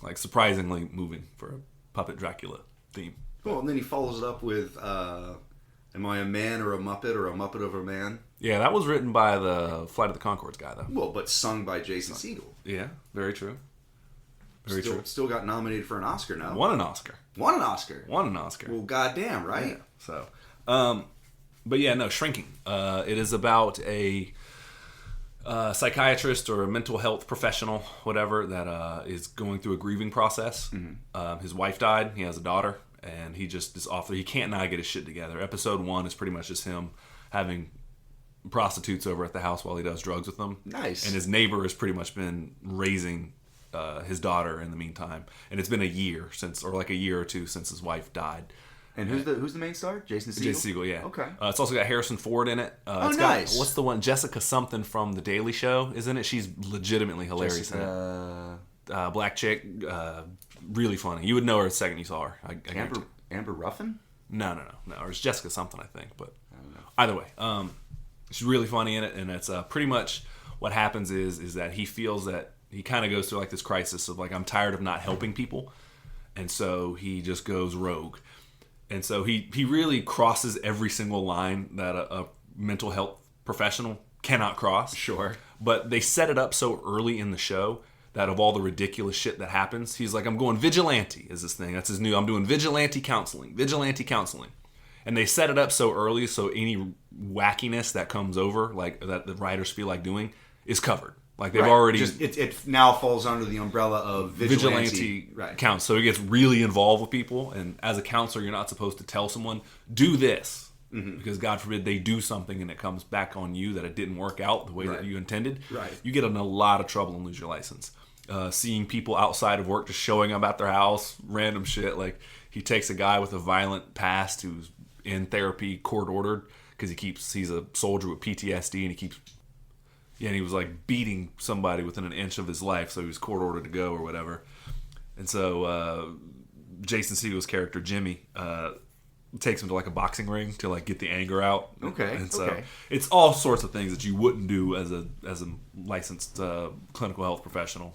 Like surprisingly moving for a puppet Dracula theme. Cool. And then he follows it up with Am I a Man or a Muppet of a Man? Yeah, that was written by the Flight of the Conchords guy, though. Well, but sung by Jason Segel. Yeah, very true. Very true. Still got nominated for an Oscar now. Won an Oscar. Won an Oscar. Well, goddamn, right? Yeah. So, but yeah, no, Shrinking. It is about a psychiatrist or a mental health professional, whatever, that is going through a grieving process. Mm-hmm. His wife died. He has a daughter, and he just is off. He can't now get his shit together. Episode 1 is pretty much just him having prostitutes over at the house while he does drugs with them. Nice. And his neighbor has pretty much been raising his daughter in the meantime. And it's been a year or two since his wife died. And who's the main star? Jason Segel? Jason Segel, yeah. Okay. It's also got Harrison Ford in it. It's nice. Got, what's the one? Jessica something from The Daily Show, isn't it? She's legitimately hilarious in it. Black chick, really funny. You would know her the second you saw her. Amber Ruffin? No. Or it's Jessica something, I think. But I don't know. Either way, she's really funny in it, and it's pretty much what happens is that he feels that he kind of goes through like this crisis of like, I'm tired of not helping people, and so he just goes rogue. And so he really crosses every single line that a mental health professional cannot cross. Sure. But they set it up so early in the show that of all the ridiculous shit that happens, he's like, I'm going vigilante is this thing. That's his new, I'm doing vigilante counseling. And they set it up so early so any wackiness that comes over, like that the writers feel like doing, is covered. Like they've already... It now falls under the umbrella of vigilante counts. So it gets really involved with people. And as a counselor, you're not supposed to tell someone, do this. Mm-hmm. Because God forbid they do something and it comes back on you that it didn't work out the way that you intended. Right. You get in a lot of trouble and lose your license. Seeing people outside of work just showing up at their house, random shit. Like he takes a guy with a violent past who's in therapy, court ordered, because he's a soldier with PTSD, and he was like beating somebody within an inch of his life, so he was court ordered to go or whatever. And so Jason Segel's character Jimmy takes him to like a boxing ring to like get the anger out. Okay. And so it's all sorts of things that you wouldn't do as a licensed clinical health professional.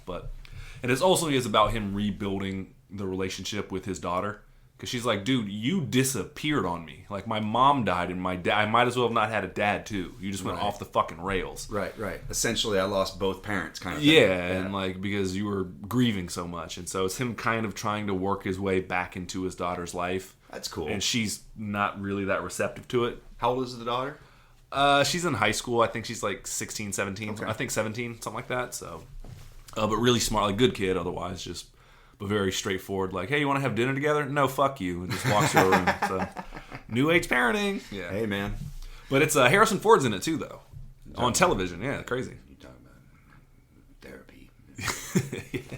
And it also is about him rebuilding the relationship with his daughter. Because she's like, dude, you disappeared on me. Like, my mom died, and I might as well have not had a dad, too. You just went off the fucking rails. Right. Essentially, I lost both parents, kind of thing. Yeah, and, like, because you were grieving so much. And so it's him kind of trying to work his way back into his daughter's life. That's cool. And she's not really that receptive to it. How old is the daughter? She's in high school. I think she's, like, 16, 17. Okay. I think 17, something like that. So, but really smart. Like, good kid, otherwise, just... But very straightforward, like, hey, you want to have dinner together? No, fuck you. And just walks to her room. So, new age parenting. Yeah. Hey, man. But it's Harrison Ford's in it, too, though. On television. Yeah, crazy. You're talking about therapy. Yeah.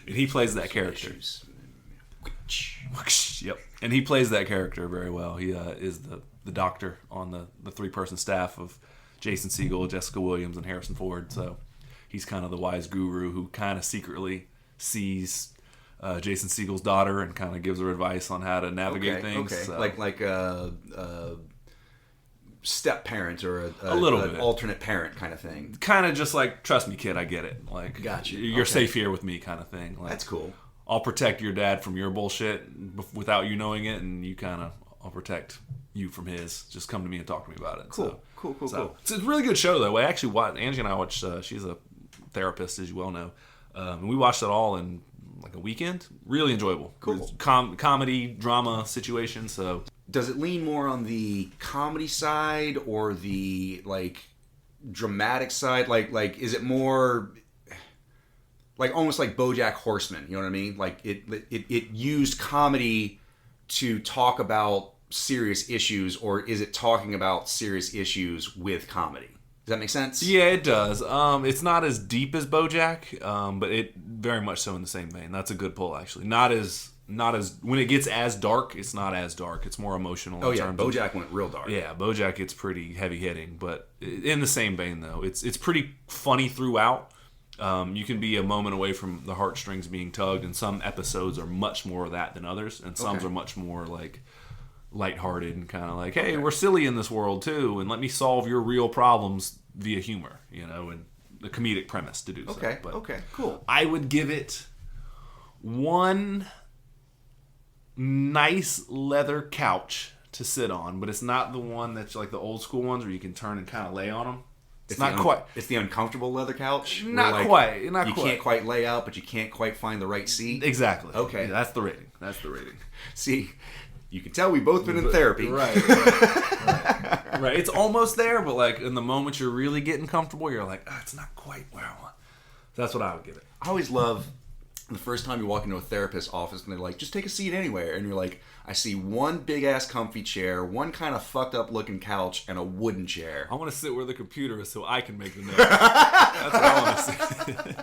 And he plays that character. Yep. And he plays that character very well. He is the doctor on the 3-person staff of Jason Segel, Jessica Williams, and Harrison Ford. So, he's kind of the wise guru who kind of secretly sees... Jason Segel's daughter and kind of gives her advice on how to navigate things. Okay. So. Like a step parent or a little an bit. Alternate parent kind of thing. Kind of just like, trust me, kid, I get it. Like, gotcha. You're safe here with me, kind of thing. Like, that's cool. I'll protect your dad from your bullshit without you knowing it, and I'll protect you from his. Just come to me and talk to me about it. Cool. Cool. It's a really good show, though. I actually watched. Angie and I watched. She's a therapist, as you well know, and we watched it all in like a weekend. Really enjoyable. Cool. Comedy, drama situation. So does it lean more on the comedy side or the like dramatic side? Like is it more like almost like BoJack Horseman? You know what I mean? Like it used comedy to talk about serious issues, or is it talking about serious issues with comedy? Does that make sense? Yeah, it does. It's not as deep as BoJack, but it very much so in the same vein. That's a good pull, actually. Not as when it gets as dark, it's not as dark. It's more emotional. Oh yeah, BoJack went real dark. Yeah, BoJack gets pretty heavy hitting, but in the same vein though. It's pretty funny throughout. You can be a moment away from the heartstrings being tugged, and some episodes are much more of that than others, and some are much more like lighthearted and kind of like, hey, we're silly in this world too, and let me solve your real problems via humor, and the comedic premise to do so. Okay, cool. I would give it one nice leather couch to sit on, but it's not the one that's like the old school ones where you can turn and kind of lay on them. It's not quite. It's the uncomfortable leather couch. Not quite. You can't quite lay out, but you can't quite find the right seat. Exactly. Okay. Yeah, that's the rating. See, you can tell we've both been in therapy. Right. Right. It's almost there, but like in the moment you're really getting comfortable, you're like, it's not quite where I want. That's what I would give it. I always love the first time you walk into a therapist's office and they're like, just take a seat anywhere. And you're like, I see one big ass comfy chair, one kind of fucked up looking couch, and a wooden chair. I want to sit where the computer is so I can make the notes. That's what I want to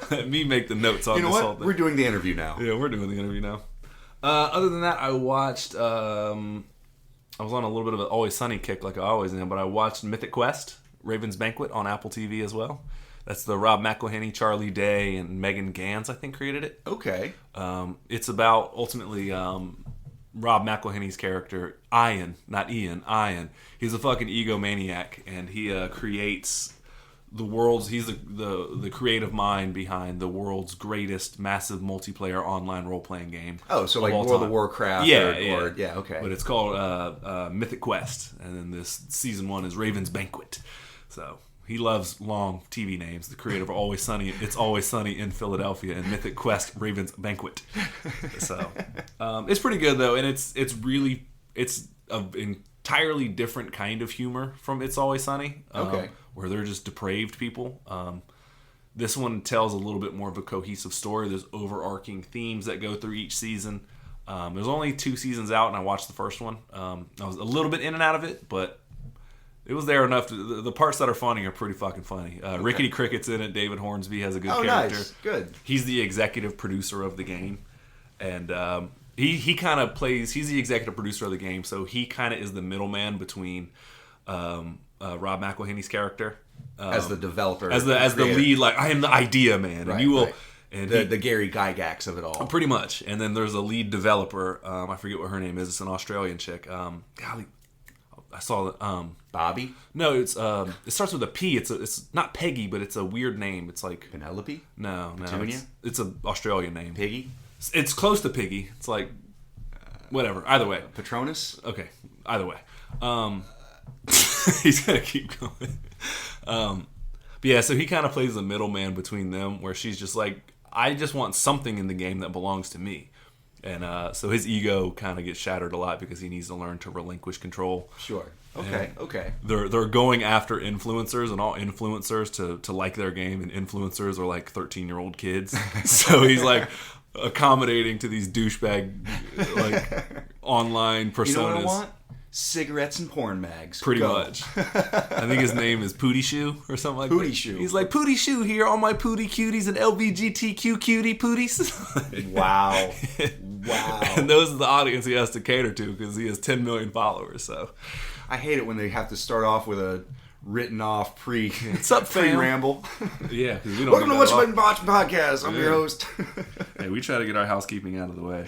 see. Let me make the notes on this whole thing. We're doing the interview now. Yeah, we're doing the interview now. Other than that, I watched... I was on a little bit of an Always Sunny kick like I always am, but I watched Mythic Quest, Raven's Banquet on Apple TV as well. That's the Rob McElhenney, Charlie Day, and Megan Gans, I think, created it. Okay. It's about, ultimately, Rob McElhenney's character, Ian, not Ian, Ian. He's a fucking egomaniac, and he creates the world's... He's the creative mind behind the world's greatest massive multiplayer online role-playing game. Oh, so like World of Warcraft? Yeah, okay. But it's called Mythic Quest, and then this season 1 is Raven's Banquet. So... He loves long TV names. The creator of Always Sunny, It's Always Sunny in Philadelphia, and Mythic Quest, Raven's Banquet. So it's pretty good though, and it's an entirely different kind of humor from It's Always Sunny. Where they're just depraved people. This one tells a little bit more of a cohesive story. There's overarching themes that go through each season. There's only 2 seasons out, and I watched the first one. I was a little bit in and out of it, but it was there enough. The parts that are funny are pretty fucking funny. Rickety Cricket's in it. David Hornsby has a good character. Nice. Good. He's the executive producer of the game. And he kind of plays... He's the executive producer of the game, so he kind of is the middleman between Rob McElhenney's character. As the developer. As the lead, like, I am the idea man. Right, and you will... Right. And the Gary Gygax of it all. Pretty much. And then there's a lead developer. I forget what her name is. It's an Australian chick. Golly... I saw that. Bobby? No, it's it starts with a P. It's not Peggy, but it's a weird name. It's like Penelope. No. Petunia? It's an Australian name. Piggy. It's close to Piggy. It's like whatever. Either way. Patronus. Okay. Either way. He's gonna keep going. But yeah, so he kind of plays the middleman between them, where she's just like, I just want something in the game that belongs to me. And so his ego kind of gets shattered a lot because he needs to learn to relinquish control. Sure. Okay. They're going after influencers, and all influencers to like their game, and influencers are like 13-year-old kids. So he's like accommodating to these douchebag like online personas. You know what I want? Cigarettes and porn mags. Pretty much. I think his name is Pootie Shoe or something like Pootie that. Shoe. He's like, Pootie Shoe here, all my Pootie cuties and LBGTQ cutie pooties. Wow. And those are the audience he has to cater to because he has 10 million followers. So I hate it when they have to start off with a written off What's up, fam? ramble. Yeah. We don't Welcome to What's Been Botched Podcast. I'm your host. Hey, we try to get our housekeeping out of the way.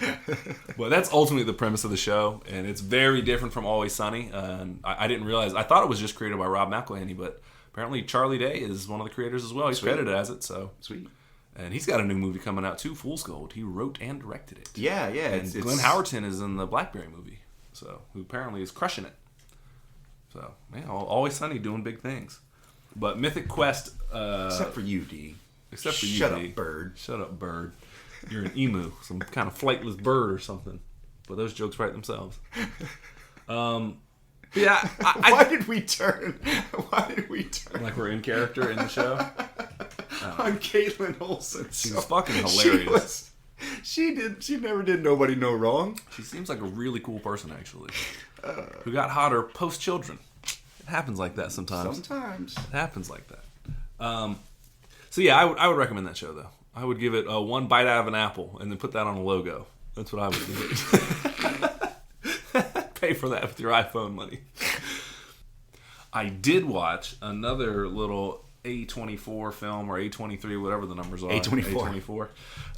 But that's ultimately the premise of the show, and it's very different from Always Sunny. And I didn't realize, I thought it was just created by Rob McElhenney, but apparently Charlie Day is one of the creators as well. He's credited as it, so. Sweet. And he's got a new movie coming out too, Fool's Gold. He wrote and directed it. Yeah. And Glenn Howerton is in the Blackberry movie, so who apparently is crushing it. So, man, Always Sunny doing big things. But Mythic Quest... except for you, D. Except for you, Shut D. up, bird. Shut up, bird. You're an emu, some kind of flightless bird or something. But those jokes write themselves. Yeah, Why did we turn? Like we're in character in the show? On Caitlin Olsen. She's fucking hilarious. She never did nobody no wrong. She seems like a really cool person, actually. Who got hotter post-children. It happens like that sometimes. It happens like that. So yeah, I would recommend that show, though. I would give it one bite out of an apple and then put that on a logo. That's what I would do. Pay for that with your iPhone money. I did watch another little A24 film, or A23, whatever the numbers are. A24.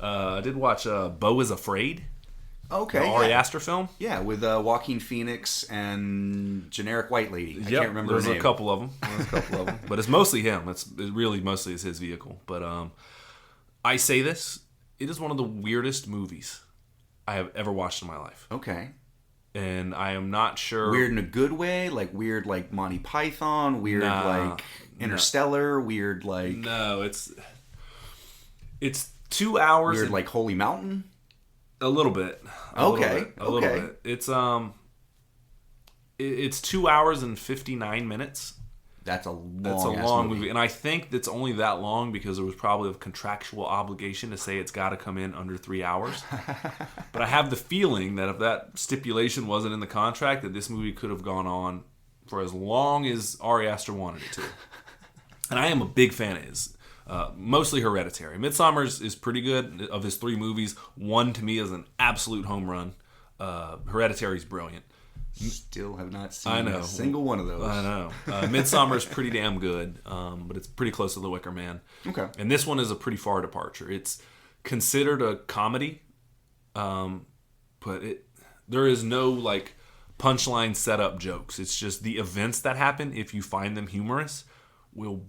I did watch Beau is Afraid. Okay. The Ari Aster film. Yeah, with Joaquin Phoenix and generic white lady. I can't remember her name. There's a couple of them. But it's mostly him. It really mostly is his vehicle. But I say this, it is one of the weirdest movies I have ever watched in my life. Okay. and I am not sure. Weird in a good way, like weird, like Monty Python. Weird, like Interstellar. Weird, like no, it's 2 hours. Weird, like Holy Mountain. A little bit. A little bit. It's 2 hours and 59 minutes. That's a long movie. And I think it's only that long because there was probably a contractual obligation to say it's got to come in under 3 hours. But I have the feeling that if that stipulation wasn't in the contract, that this movie could have gone on for as long as Ari Aster wanted it to. And I am a big fan of his. Mostly Hereditary. Midsommar is pretty good. Of his 3 movies, one to me is an absolute home run. Hereditary is brilliant. Still have not seen a single one of those. I know. Midsommar is pretty damn good, but it's pretty close to The Wicker Man. Okay. And this one is a pretty far departure. It's considered a comedy, but there is no like punchline setup jokes. It's just the events that happen, if you find them humorous, will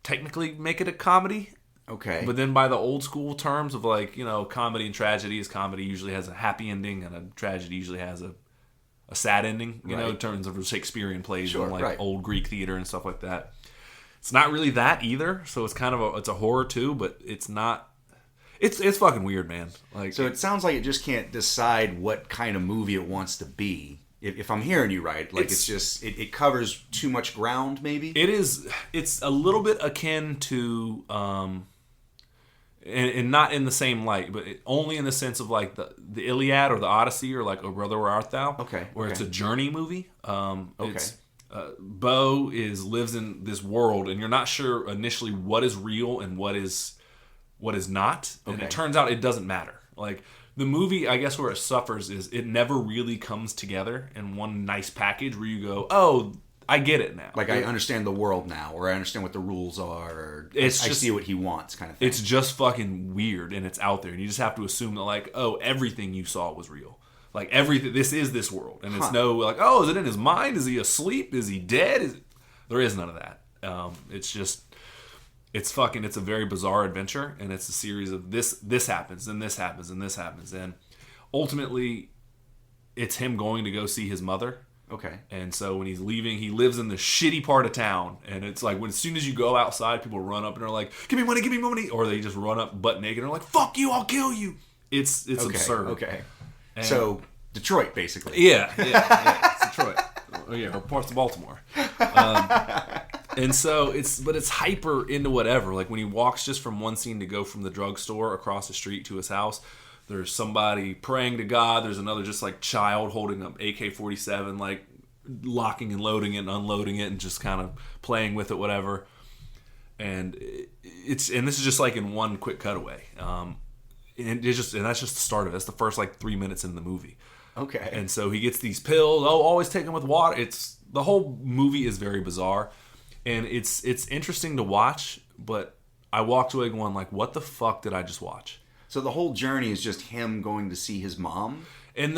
technically make it a comedy. Okay. But then by the old school terms of like, comedy and tragedy is comedy usually has a happy ending and a tragedy usually has a sad ending, in terms of Shakespearean plays and old Greek theater and stuff like that. It's not really that either, so it's kind of it's a horror too, but it's not. It's fucking weird, man. Like, so it sounds like it just can't decide what kind of movie it wants to be. If I'm hearing you right, like it's just it covers too much ground, maybe. It is. It's a little bit akin to, and not in the same light, but only in the sense of like the Iliad or the Odyssey or like Oh Brother Where Art Thou? Okay. Where it's a journey movie. It's, Bo lives in this world, and you're not sure initially what is real and what is not, and it turns out it doesn't matter. Like the movie, I guess where it suffers is it never really comes together in one nice package where you go, oh, I get it now. Like I understand the world now, or I understand what the rules are, or I see what he wants, kind of thing. It's just fucking weird, and it's out there, and you just have to assume that like, oh, everything you saw was real. Like everything, this is this world, and it's no like, oh, is it in his mind? Is he asleep? Is he dead? There is none of that. It's just, it's a very bizarre adventure, and it's a series of this happens, and this happens, and this happens, and ultimately, it's him going to go see his mother. Okay. And so when he's leaving, he lives in the shitty part of town, and it's like as soon as you go outside, people run up and are like, "Give me money," or they just run up butt naked and are like, "Fuck you, I'll kill you." It's absurd. Okay. And so Detroit, basically. Yeah, it's Detroit. Or parts of Baltimore. And so it's hyper into whatever. Like when he walks just from one scene to go from the drugstore across the street to his house, there's somebody praying to God. There's another just like child holding up AK-47, like locking and loading it and unloading it and just kind of playing with it, whatever. And this is just like in one quick cutaway. And that's just the start of it. That's the first like 3 minutes in the movie. Okay. And so he gets these pills. Oh, always take them with water. The whole movie is very bizarre, and it's interesting to watch. But I walked away going like, "What the fuck did I just watch?" So the whole journey is just him going to see his mom, and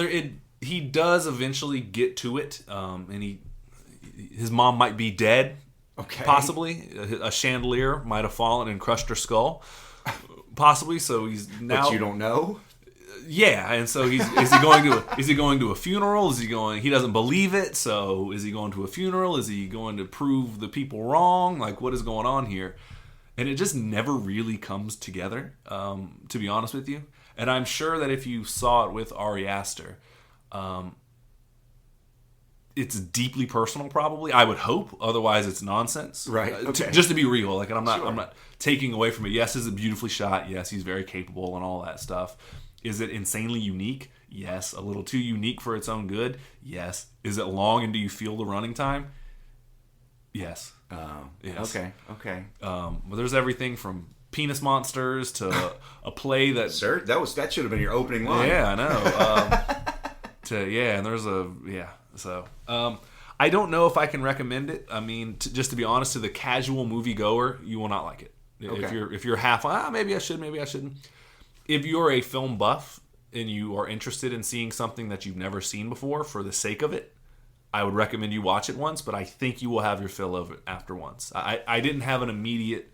he does eventually get to it, and his mom might be dead, possibly a chandelier might have fallen and crushed her skull, possibly. So he's now. But you don't know. Yeah, and so is he going to a funeral? He doesn't believe it, so is he going to a funeral? Is he going to prove the people wrong? Like, what is going on here? And it just never really comes together, to be honest with you. And I'm sure that if you saw it with Ari Aster, it's deeply personal, probably. I would hope. Otherwise, it's nonsense. Right. Okay. Just to be real, like, and I'm not taking away from it. Yes, is it beautifully shot? Yes, he's very capable and all that stuff. Is it insanely unique? Yes. A little too unique for its own good? Yes. Is it long and do you feel the running time? Yes. Yes. Okay. Well, there's everything from penis monsters to a play that... Sir, that should have been your opening line. Yeah, I know. And there's So, I don't know if I can recommend it. I mean, just to be honest, to the casual moviegoer, you will not like it. Okay. If you're half, maybe I should, maybe I shouldn't. If you're a film buff and you are interested in seeing something that you've never seen before for the sake of it, I would recommend you watch it once, but I think you will have your fill of it after once. I didn't have an immediate,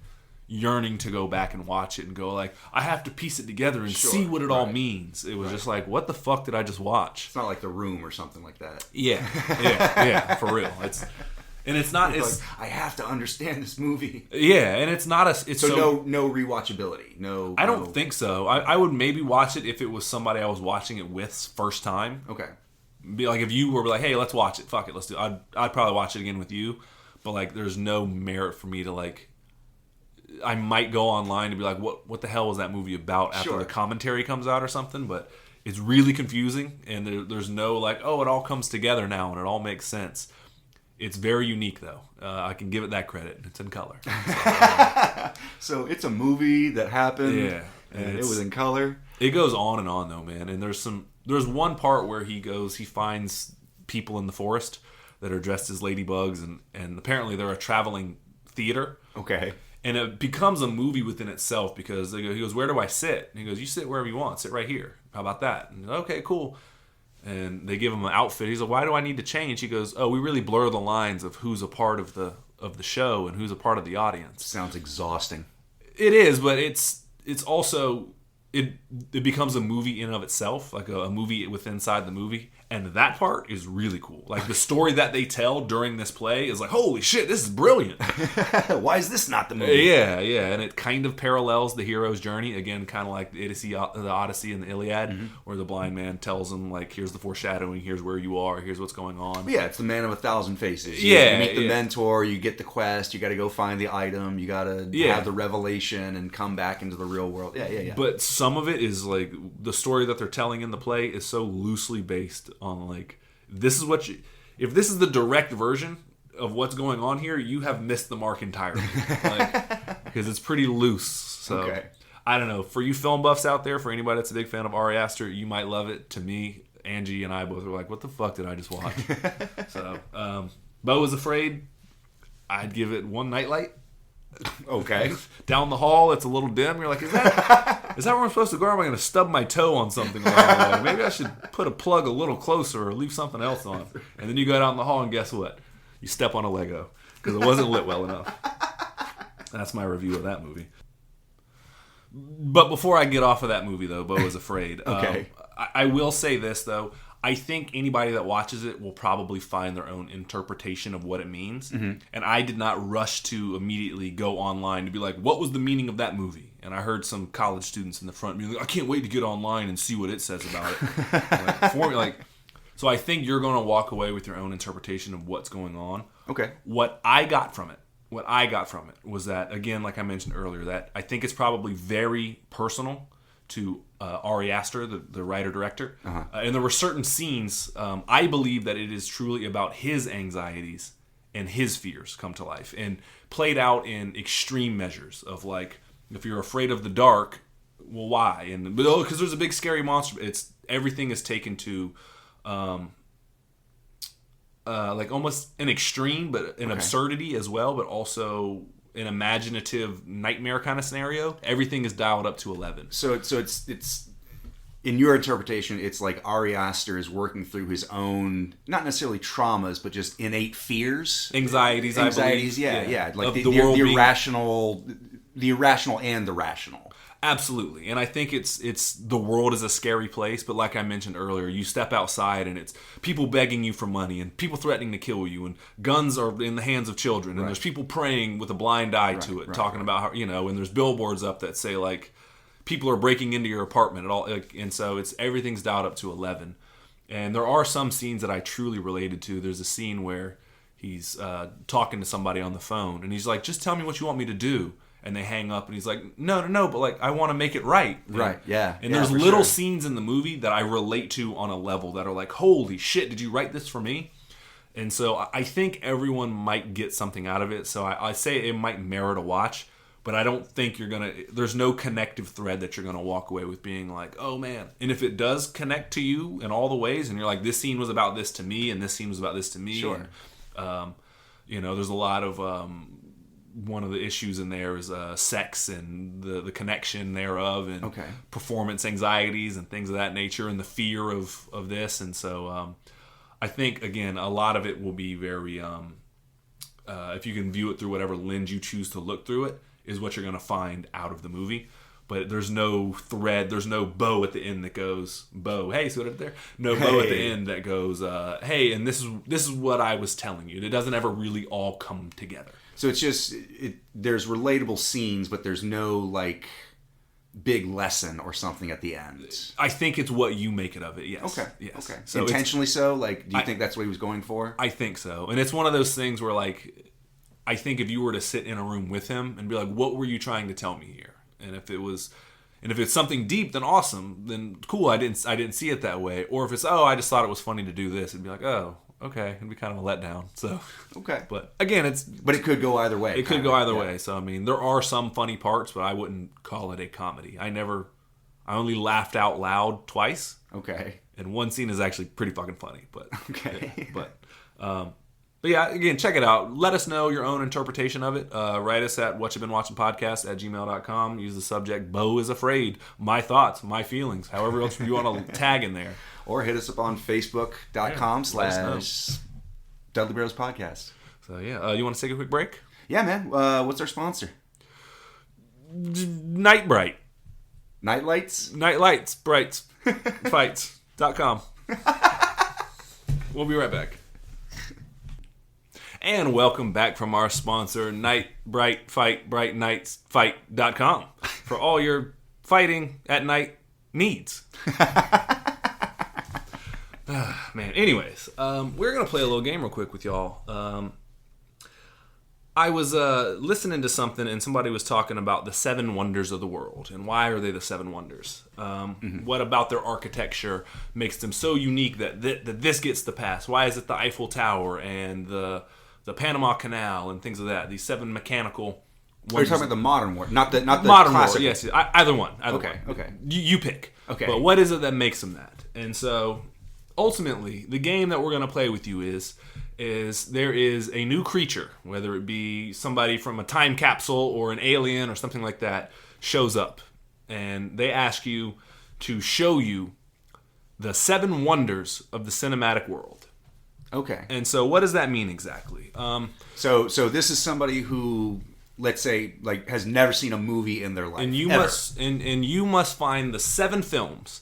yearning to go back and watch it and go like, I have to piece it together and see what it all means. It was just like, what the fuck did I just watch? It's not like The Room or something like that. Yeah, for real. It's not. It's like, I have to understand this movie. Yeah, and it's not a. It's so no rewatchability. No, I don't think so. I would maybe watch it if it was somebody I was watching it with first time. Okay. Be like if you were like, hey, let's watch it. Fuck it, let's do it. I'd probably watch it again with you. But like, there's no merit for me to like. I might go online to be like, what the hell was that movie about after the commentary comes out or something, but it's really confusing, and there's no like, oh, it all comes together now and it all makes sense. It's very unique though. I can give it that credit. It's in color. So it's a movie that happened, and it was in color. It goes on and on though, man. And there's one part where he finds people in the forest that are dressed as ladybugs, and apparently they're a traveling theater. Okay. And it becomes a movie within itself because he goes, where do I sit? And he goes, you sit wherever you want. Sit right here. How about that? And okay, cool. And they give him an outfit. He's like, why do I need to change? He goes, oh, we really blur the lines of who's a part of the show and who's a part of the audience. Sounds exhausting. It is, but it's also it becomes a movie in and of itself, like a movie within inside the movie. And that part is really cool. Like the story that they tell during this play is like, holy shit, this is brilliant. Why is this not the movie? Yeah. And it kind of parallels the hero's journey. Again, kind of like the Odyssey and the Iliad, where the blind man tells him, like, here's the foreshadowing, here's where you are, here's what's going on. Yeah, it's the man of 1,000 faces. You meet the mentor, you get the quest, you got to go find the item, you got to have the revelation and come back into the real world. Yeah. But some of it is like, the story that they're telling in the play is so loosely based on like, this is what if this is the direct version of what's going on here, you have missed the mark entirely, because it's pretty loose. So I don't know, for you film buffs out there, for anybody that's a big fan of Ari Aster, you might love it. To me, Angie and I both were like, what the fuck did I just watch? So Beau Was Afraid, I'd give it one nightlight. Okay. Down the hall, it's a little dim. You're like, is that where I'm supposed to go? Or am I going to stub my toe on something? Like maybe I should put a plug a little closer or leave something else on. And then you go down the hall, and guess what? You step on a Lego because it wasn't lit well enough. That's my review of that movie. But before I get off of that movie, though, Beau Was Afraid. Okay. I will say this, though. I think anybody that watches it will probably find their own interpretation of what it means. Mm-hmm. And I did not rush to immediately go online to be like, what was the meaning of that movie? And I heard some college students in the front be like, I can't wait to get online and see what it says about it. So I think you're going to walk away with your own interpretation of what's going on. Okay. What I got from it was that, again, like I mentioned earlier, that I think it's probably very personal to Ari Aster, the writer-director. And there were certain scenes, I believe that it is truly about his anxieties and his fears come to life, and played out in extreme measures of like, if you're afraid of the dark, well, why? And because there's a big scary monster. Everything is taken to like almost an extreme, but an absurdity as well, but also an imaginative nightmare kind of scenario. Everything is dialed up to 11. So it's in your interpretation, it's like Ari Aster is working through his own, not necessarily traumas, but just innate fears, anxieties. I believe. Yeah. Like the irrational and the rational. Absolutely. And I think it's the world is a scary place, but like I mentioned earlier, you step outside and it's people begging you for money and people threatening to kill you, and guns are in the hands of children, and there's people praying with a blind eye to it, talking about how, and there's billboards up that say like people are breaking into your apartment at all, and so everything's dialed up to 11. And there are some scenes that I truly related to. There's a scene where he's talking to somebody on the phone, and he's like, just tell me what you want me to do. And they hang up, and he's like, no, but like, I want to make it right. Right, yeah. And there's little scenes in the movie that I relate to on a level that are like, holy shit, did you write this for me? And so I think everyone might get something out of it. So I say it might merit a watch, but I don't think there's no connective thread that you're going to walk away with being like, oh man. And if it does connect to you in all the ways, and you're like, this scene was about this to me, and this scene was about this to me. Sure. And, there's a lot of... one of the issues in there is sex and the connection thereof, and performance anxieties and things of that nature, and the fear of this. And so I think, again, a lot of it will be very, if you can view it through whatever lens you choose to look through it, is what you're going to find out of the movie. But there's no thread, there's no bow at the end that goes, hey, see what I did there? No bow at the end that goes, hey, and this is what I was telling you. It doesn't ever really all come together. So it's just, there's relatable scenes, but there's no, like, big lesson or something at the end. I think it's what you make it of it, yes. Okay. Yes. Okay. So intentionally so? Like, do you think that's what he was going for? I think so. And it's one of those things where, like, I think if you were to sit in a room with him and be like, what were you trying to tell me here? And if it's something deep, then awesome. Then cool. I didn't see it that way. Or if it's I just thought it was funny to do this, it'd be like okay, it'd be kind of a letdown. So okay. But again, but it could go either way. It could go either way. So I mean, there are some funny parts, but I wouldn't call it a comedy. I only laughed out loud twice. Okay. And one scene is actually pretty fucking funny. But okay. Yeah, But yeah, again, check it out. Let us know your own interpretation of it. Write us at whatyou'beenwatchingpodcast@gmail.com. Use the subject, Bo is afraid. My thoughts, my feelings, however else you want to tag in there. Or hit us up on facebook.com/Dudley Bros Podcast. So yeah, you want to take a quick break? Yeah, man. What's our sponsor? Night Bright. Night Lights? Night Lights, Brights, Fights.com. We'll be right back. And welcome back from our sponsor, Night Bright Fight, Bright Nights Fight.com, for all your fighting at night needs. Man, anyways, we're going to play a little game real quick with y'all. I was listening to something, and somebody was talking about the 7 wonders of the world, and why are they the 7 wonders? What about their architecture makes them so unique that this gets the pass? Why is it the Eiffel Tower and the Panama Canal and things of that? These 7 mechanical wonders. Are you talking about the modern war? Not the modern classic war, yes. Either one. Okay. You pick. Okay. But what is it that makes them that? And so, ultimately, the game that we're going to play with you is there is a new creature, whether it be somebody from a time capsule or an alien or something like that, shows up. And they ask you to show you the 7 wonders of the cinematic world. Okay. And so what does that mean exactly? So this is somebody who, let's say, like, has never seen a movie in their life. And you must find the 7 films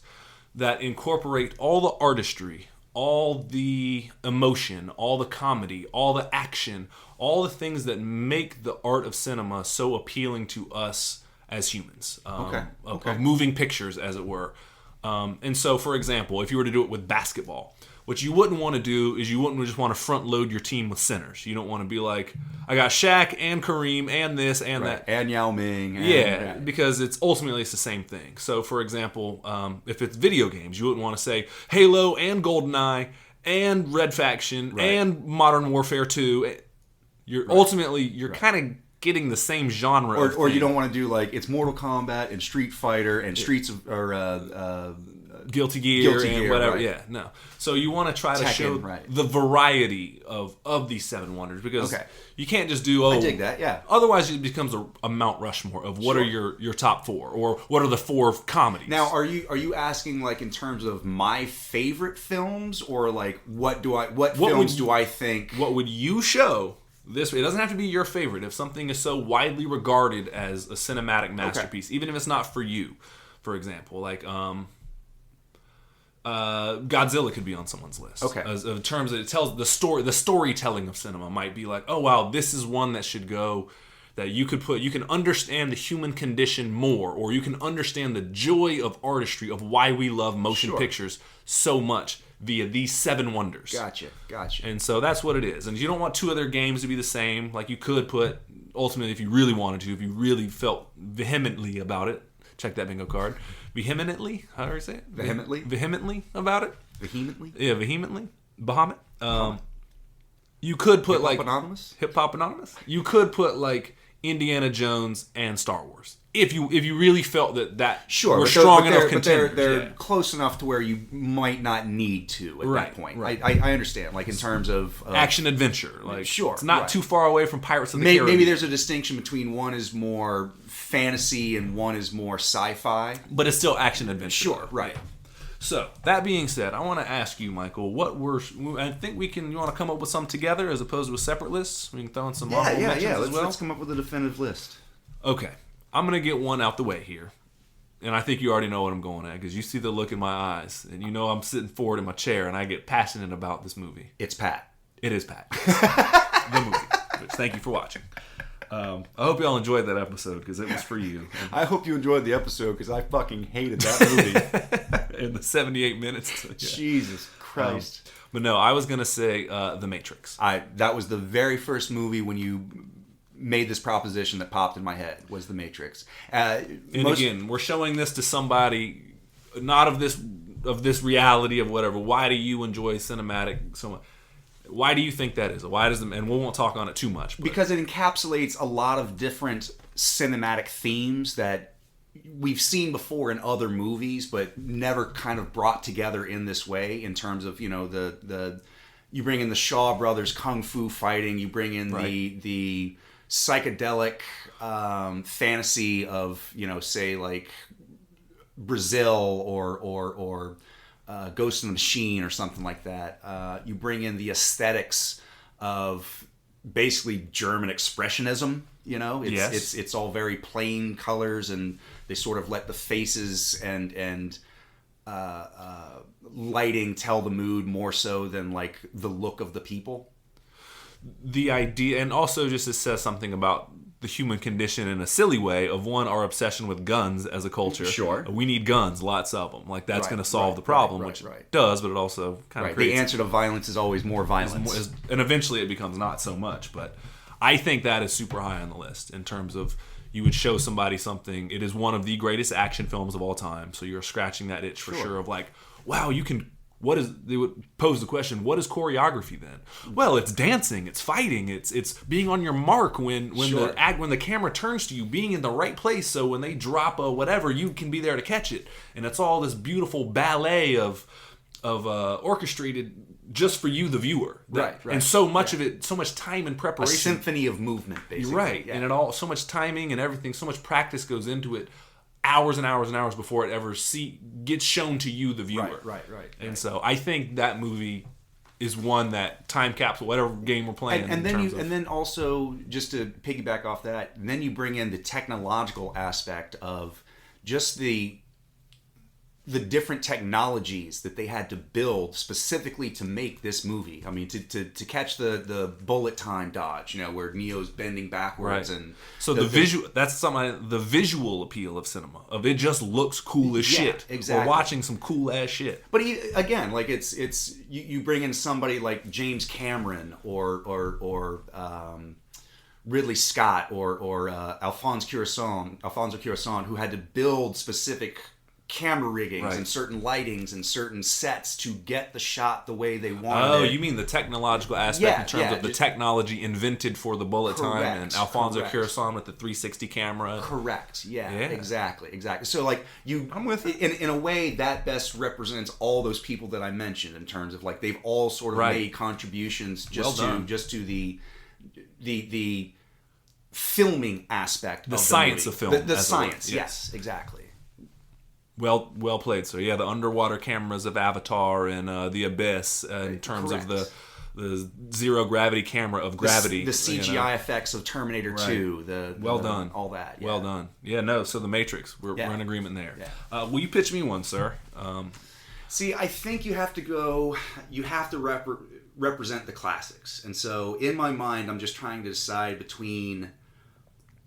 that incorporate all the artistry, all the emotion, all the comedy, all the action, all the things that make the art of cinema so appealing to us as humans. Of moving pictures, as it were. And so, for example, if you were to do it with basketball, what you wouldn't want to do is you wouldn't just want to front load your team with centers. You don't want to be like, I got Shaq and Kareem and this and that. And Yao Ming. Because it's the same thing. So, for example, if it's video games, you wouldn't want to say Halo and GoldenEye and Red Faction and Modern Warfare 2. You're kind of getting the same genre. Or you don't want to do like it's Mortal Kombat and Street Fighter and Guilty Gear and whatever. Right. Yeah, no. So you want to try to show the variety of these 7 wonders, because you can't just do I dig that, yeah. Otherwise it becomes a Mount Rushmore of what are your top 4, or what are the 4 comedies. Now are you asking like in terms of my favorite films, or like what films do I think? What would you show? This, it doesn't have to be your favorite. If something is so widely regarded as a cinematic masterpiece, even if it's not for you, for example, like Godzilla could be on someone's list. Okay. In terms of it tells the story, the storytelling of cinema might be like, oh wow, this is one that should go. That you can understand the human condition more, or you can understand the joy of artistry of why we love motion pictures so much via these 7 wonders. Gotcha. And so that's what it is. And you don't want 2 other games to be the same. Like you could put, ultimately, if you really wanted to, if you really felt vehemently about it, check that bingo card. Vehemently? How do I say it? Vehemently about it? Vehemently? Yeah, vehemently. Bahamut. You could put Hip Hop Anonymous. You could put like Indiana Jones and Star Wars. If you really felt that were strong enough contenders. But they're close enough to where you might not need to at that point. Right. I understand. Like in terms of action adventure. Like it's not too far away from Pirates of the Caribbean. Maybe there's a distinction between one is more fantasy and one is more sci-fi. But it's still action adventure. Sure. Right. So, that being said, I want to ask you, Michael, I think you want to come up with some together as opposed to a separate list? We can throw in some honorable mentions as well. Let's come up with a definitive list. Okay, I'm going to get one out the way here. And I think you already know what I'm going at because you see the look in my eyes. And you know I'm sitting forward in my chair and I get passionate about this movie. It's Pat. It is Pat. The movie. Which, thank you for watching. I hope y'all enjoyed that episode because it was for you. I hope you enjoyed the episode because I fucking hated that movie. In the 78 minutes. Yeah. Jesus Christ. But no, I was going to say The Matrix. That was the very first movie when you made this proposition that popped in my head was The Matrix. Again, we're showing this to somebody not of this reality of whatever. Why do you enjoy cinematic so much? Why do you think that is? Why does and we won't talk on it too much. But. Because it encapsulates a lot of different cinematic themes that we've seen before in other movies, but never kind of brought together in this way. In terms of the you bring in the Shaw Brothers kung fu fighting, you bring in the psychedelic fantasy of say like Brazil or Ghost in the Machine or something like that. You bring in the aesthetics of basically German expressionism. It's all very plain colors, and they sort of let the faces and lighting tell the mood more so than like the look of the people. The idea, and also just it says something about the human condition in a silly way of our obsession with guns as a culture. Sure. We need guns, lots of them. Like that's going to solve the problem, which it does, but it also kind of creates... The answer to violence is always more violence. And eventually it becomes not so much, but I think that is super high on the list in terms of you would show somebody something. It is one of the greatest action films of all time, so you're scratching that itch for sure of like, wow, you can... They would pose the question, what is choreography then? Well, it's dancing, it's fighting, it's being on your mark when the camera turns to you, being in the right place so when they drop a whatever, you can be there to catch it. And it's all this beautiful ballet of orchestrated just for you, the viewer. Right. And so much of it, so much time and preparation. A symphony of movement, basically. Right. Yeah. And so much timing and everything, so much practice goes into it. Hours and hours and hours before it ever gets shown to you, the viewer. Right. And so I think that movie is one that time capsule, whatever game we're playing. And then also just to piggyback off that, then you bring in the technological aspect of just the different technologies that they had to build specifically to make this movie. I mean, to catch the bullet time dodge, where Neo's bending backwards, and so the visual appeal of cinema of it just looks cool as shit. Exactly, we're watching some cool ass shit. But again, like it's you bring in somebody like James Cameron or Ridley Scott or Alfonso Cuarón, who had to build specific camera riggings and certain lightings and certain sets to get the shot the way they wanted it. Oh, you mean the technological aspect in terms of the technology invented for the bullet time and Alfonso Cuarón with the 360 camera. Correct. Yeah. Exactly. So like I'm with it. In a way that best represents all those people that I mentioned in terms of like they've all sort of made contributions just to the filming aspect the of science the of film. The science. Yes, exactly. Well played, sir. Yeah, the underwater cameras of Avatar and the Abyss in terms of the zero gravity camera of Gravity. The CGI effects of Terminator 2. Well done. All that. Yeah. Well done. Yeah, no, so The Matrix. We're in agreement there. Yeah. Will you pitch me one, sir? See, I think you have to represent the classics. And so in my mind, I'm just trying to decide between...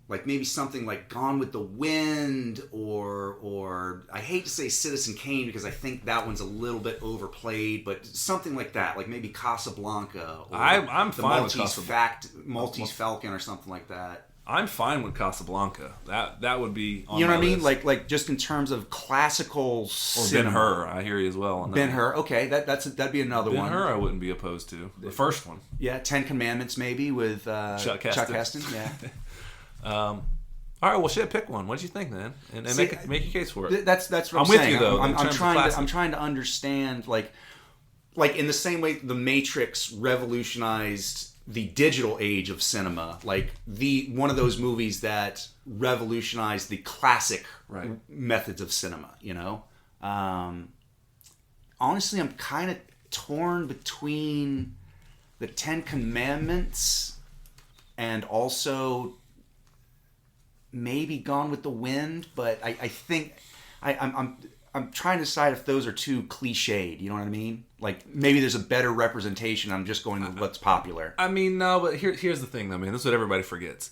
like maybe something like Gone with the Wind or I hate to say Citizen Kane because I think that one's a little bit overplayed, but something like that, like maybe Casablanca or I'm fine with Casablanca. Maltese Falcon or something like that. I'm fine with Casablanca. That would be on you know what I mean? list. Like just in terms of classical cinema. Ben-Hur, I hear you as well. Ben-Hur, okay, that'd be another one. Ben-Hur I wouldn't be opposed to. The first one. Yeah, Ten Commandments maybe with Chuck Heston. Yeah. All right, well, shit, pick one. What did you think, man? And make your case for it. That's what I'm with saying. You though. I'm trying to understand like in the same way The Matrix revolutionized the digital age of cinema, like one of those movies that revolutionized the classic methods of cinema. Honestly, I'm kind of torn between the Ten Commandments and also maybe Gone with the Wind, but I think I'm trying to decide if those are too cliched. You know what I mean? Like maybe there's a better representation. I'm just going with what's popular. I mean, no, but here's the thing, though, man. This is what everybody forgets.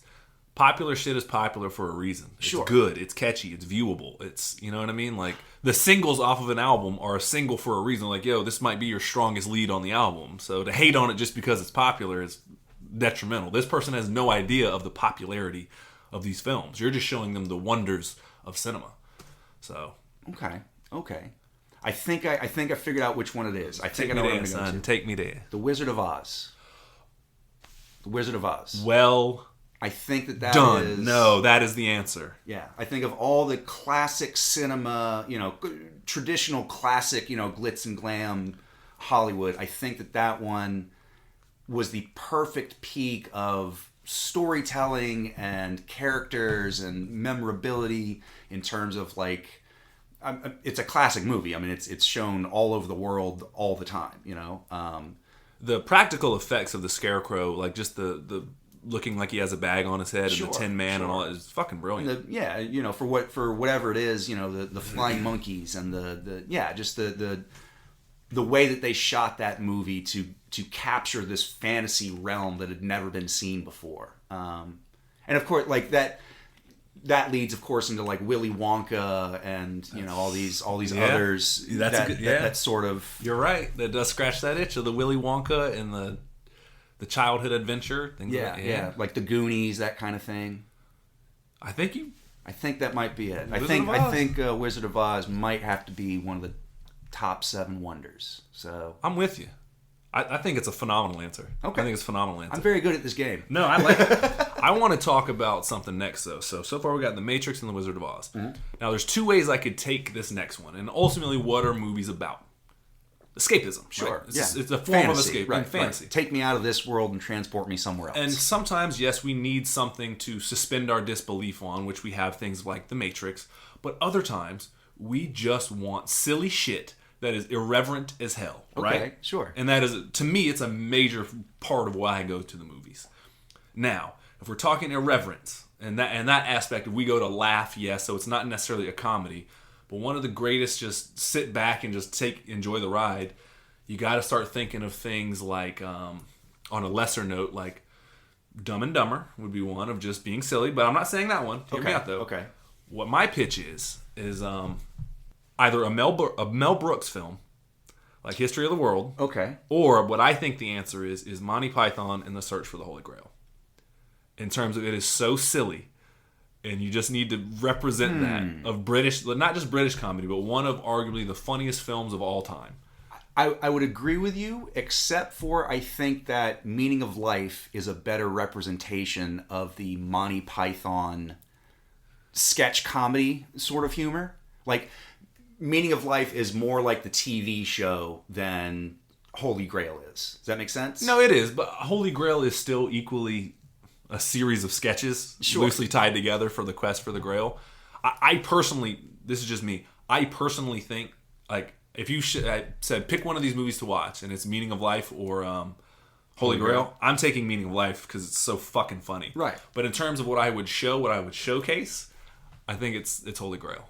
Popular shit is popular for a reason. It's good. It's catchy. It's viewable. It's, you know what I mean? Like, the singles off of an album are a single for a reason. Like, yo, this might be your strongest lead on the album. So to hate on it just because it's popular is detrimental. This person has no idea of the popularity of these films. You're just showing them the wonders of cinema. So. Okay. I think I figured out which one it is. I think I know what I'm going to go to. Take me there. The Wizard of Oz. The Wizard of Oz. Well... I think that done. Is... No, that is the answer. Yeah. I think of all the classic cinema, traditional classic, glitz and glam Hollywood, I think that one was the perfect peak of storytelling and characters and memorability in terms of, like, it's a classic movie. I mean, it's shown all over the world all the time, The practical effects of the Scarecrow, like just the looking like he has a bag on his head and the Tin Man and all that is fucking brilliant. For whatever it is, the flying monkeys and the way that they shot that movie to capture this fantasy realm that had never been seen before. And of course, like that leads, of course, into like Willy Wonka and all these others. That's sort of. You're right. That does scratch that itch of the Willy Wonka and the childhood adventure things. Like the Goonies, that kind of thing. I think that might be it. I think Wizard of Oz might have to be one of the top 7 wonders. So I'm with you. I think it's a phenomenal answer. Okay. I think it's a phenomenal answer. I'm very good at this game. No, I like it. I want to talk about something next, though. So far we got The Matrix and The Wizard of Oz. Mm-hmm. Now, there's 2 ways I could take this next one. And ultimately, what are movies about? Escapism. Sure. Right? It's a form of escape. Right, fantasy. Right. Take me out of this world and transport me somewhere else. And sometimes, yes, we need something to suspend our disbelief on, which we have things like The Matrix. But other times, we just want silly shit that is irreverent as hell, right? Okay, sure. And that is, to me, it's a major part of why I go to the movies. Now, if we're talking irreverence, and that aspect, we go to laugh, yes, so it's not necessarily a comedy, but one of the greatest, just sit back and just enjoy the ride, you got to start thinking of things like, on a lesser note, like Dumb and Dumber would be one of just being silly, but I'm not saying that one. Hear me out, though. Okay. What my pitch is either a Mel Brooks film, like History of the World. Okay. Or what I think the answer is Monty Python and the Search for the Holy Grail. In terms of it is so silly, and you just need to represent that of British, not just British comedy, but one of arguably the funniest films of all time. I would agree with you, except for I think that Meaning of Life is a better representation of the Monty Python sketch comedy sort of humor. Like, Meaning of Life is more like the TV show than Holy Grail is. Does that make sense? No, it is, but Holy Grail is still equally a series of sketches loosely tied together for the quest for the Grail. I personally, this is just me, I personally think, like, if you I said pick one of these movies to watch, and it's Meaning of Life or Holy Grail, I'm taking Meaning of Life because it's so fucking funny. Right. But in terms of what I would showcase, I think it's Holy Grail.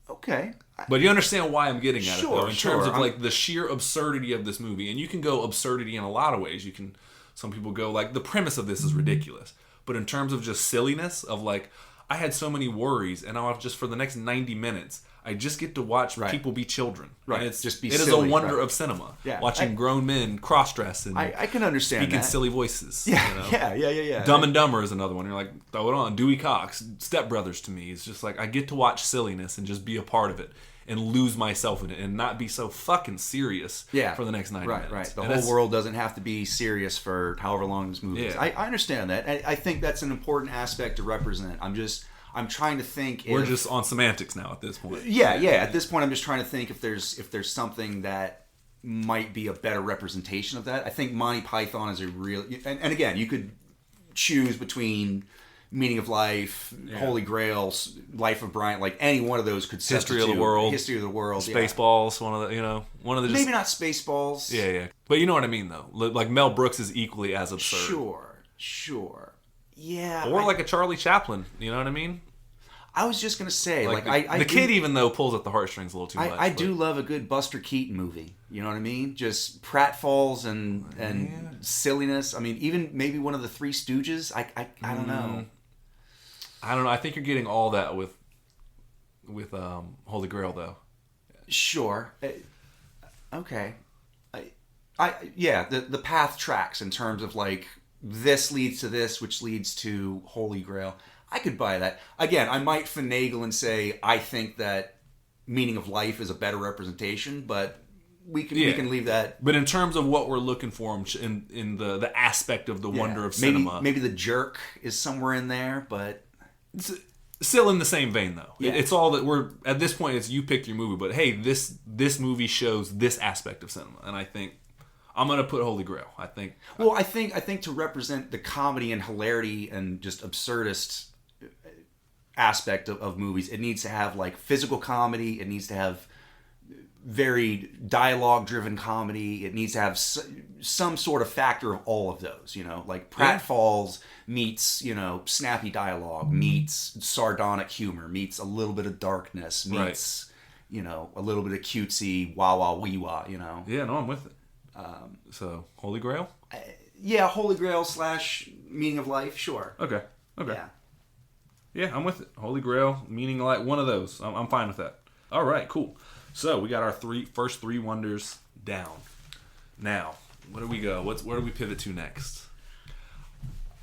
Okay. But you understand why I'm getting at it, though, in terms of like the sheer absurdity of this movie. And you can go absurdity in a lot of ways. Some people go like, the premise of this is ridiculous. But in terms of just silliness, of like, I had so many worries, and I'll just, for the next 90 minutes, I just get to watch people be children. Right. And it silly, is a wonder of cinema. Yeah. Watching grown men cross-dress and I can understand speaking that. silly voices. Yeah, yeah. Dumb and Dumber is another one. You're like, throw it on. Dewey Cox, Step Brothers to me. It's just like, I get to watch silliness and just be a part of it and lose myself in it and not be so fucking serious for the next 90 minutes. Right. The whole world doesn't have to be serious for however long this movie is. I understand that. I think that's an important aspect to represent. I'm trying to think. We're just on semantics now at this point. Yeah. At this point, I'm just trying to think if there's something that might be a better representation of that. I think Monty Python is a real. And again, you could choose between Meaning of Life, Holy Grail, Life of Brian. Like any one of those could substitute. History of the World, Spaceballs. One of the maybe not Spaceballs. Yeah. But you know what I mean, though. Like Mel Brooks is equally as absurd. Sure. Yeah. Or like a Charlie Chaplin, you know what I mean? I was just going to say, the kid even though pulls at the heartstrings a little too much. I do love a good Buster Keaton movie. You know what I mean? Just pratfalls and silliness. I mean, even maybe one of the Three Stooges. I don't know. I don't know. I think you're getting all that with Holy Grail, though. Sure. Okay. The path tracks in terms of like this leads to this, which leads to Holy Grail. I could buy that. Again, I might finagle and say I think that Meaning of Life is a better representation, but we can leave that. But in terms of what we're looking for in the aspect of the wonder of cinema, maybe The Jerk is somewhere in there, but it's still in the same vein though. Yeah. It's all that we're at this point. It's you pick your movie, but hey, this movie shows this aspect of cinema, and I think I'm gonna put Holy Grail. I think to represent the comedy and hilarity and just absurdist aspect of movies, it needs to have like physical comedy, it needs to have very dialogue driven comedy, it needs to have some sort of factor of all of those, you know, like pratfalls meets, you know, snappy dialogue meets sardonic humor meets a little bit of darkness meets you know, a little bit of cutesy wah wah wee wah, you know. Yeah, no, I'm with it. So Holy Grail? Holy Grail / Meaning of Life, sure. Okay. Yeah, I'm with it. Holy Grail, Meaning of Life, one of those. I'm fine with that. All right, cool. So we got our first three wonders down. Now, where do we go? Where do we pivot to next?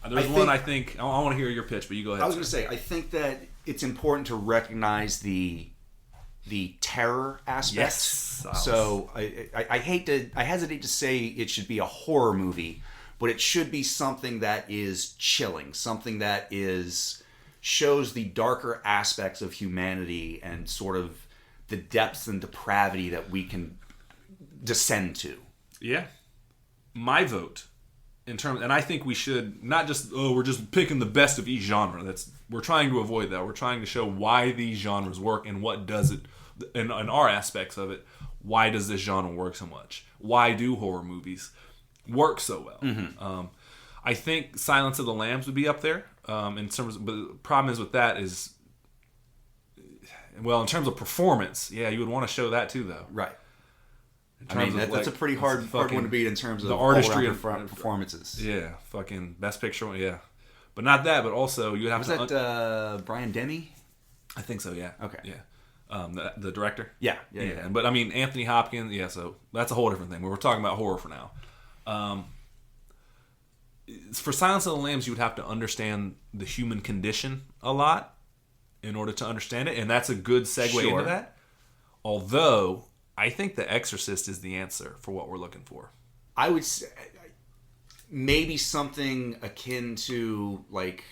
There's one I think I want to hear your pitch, but you go ahead. I was going to say, I think that it's important to recognize the terror aspect. Yes. So I hesitate to say it should be a horror movie, but it should be something that is chilling, something that shows the darker aspects of humanity and sort of the depths and depravity that we can descend to. Yeah. My vote in terms, and I think we should not just we're just picking the best of each genre. We're trying to avoid that. We're trying to show why these genres work and what does it, in our aspects of it. Why does this genre work so much? Why do horror movies work so well? Mm-hmm. I think Silence of the Lambs would be up there. In terms but the problem is with that is, well, in terms of performance, yeah, you would want to show that too, though. Right. I mean, that's a pretty hard one to beat in terms of the artistry of performances. Yeah, fucking Best Picture, yeah. But not that, but also you would have Was that Brian Denny? I think so, yeah. Okay. Yeah. The director? Yeah. But I mean, Anthony Hopkins, yeah, so that's a whole different thing. We're talking about horror for now. For Silence of the Lambs, you would have to understand the human condition a lot in order to understand it, and that's a good segue into that. Although, I think The Exorcist is the answer for what we're looking for. I would say maybe something akin to like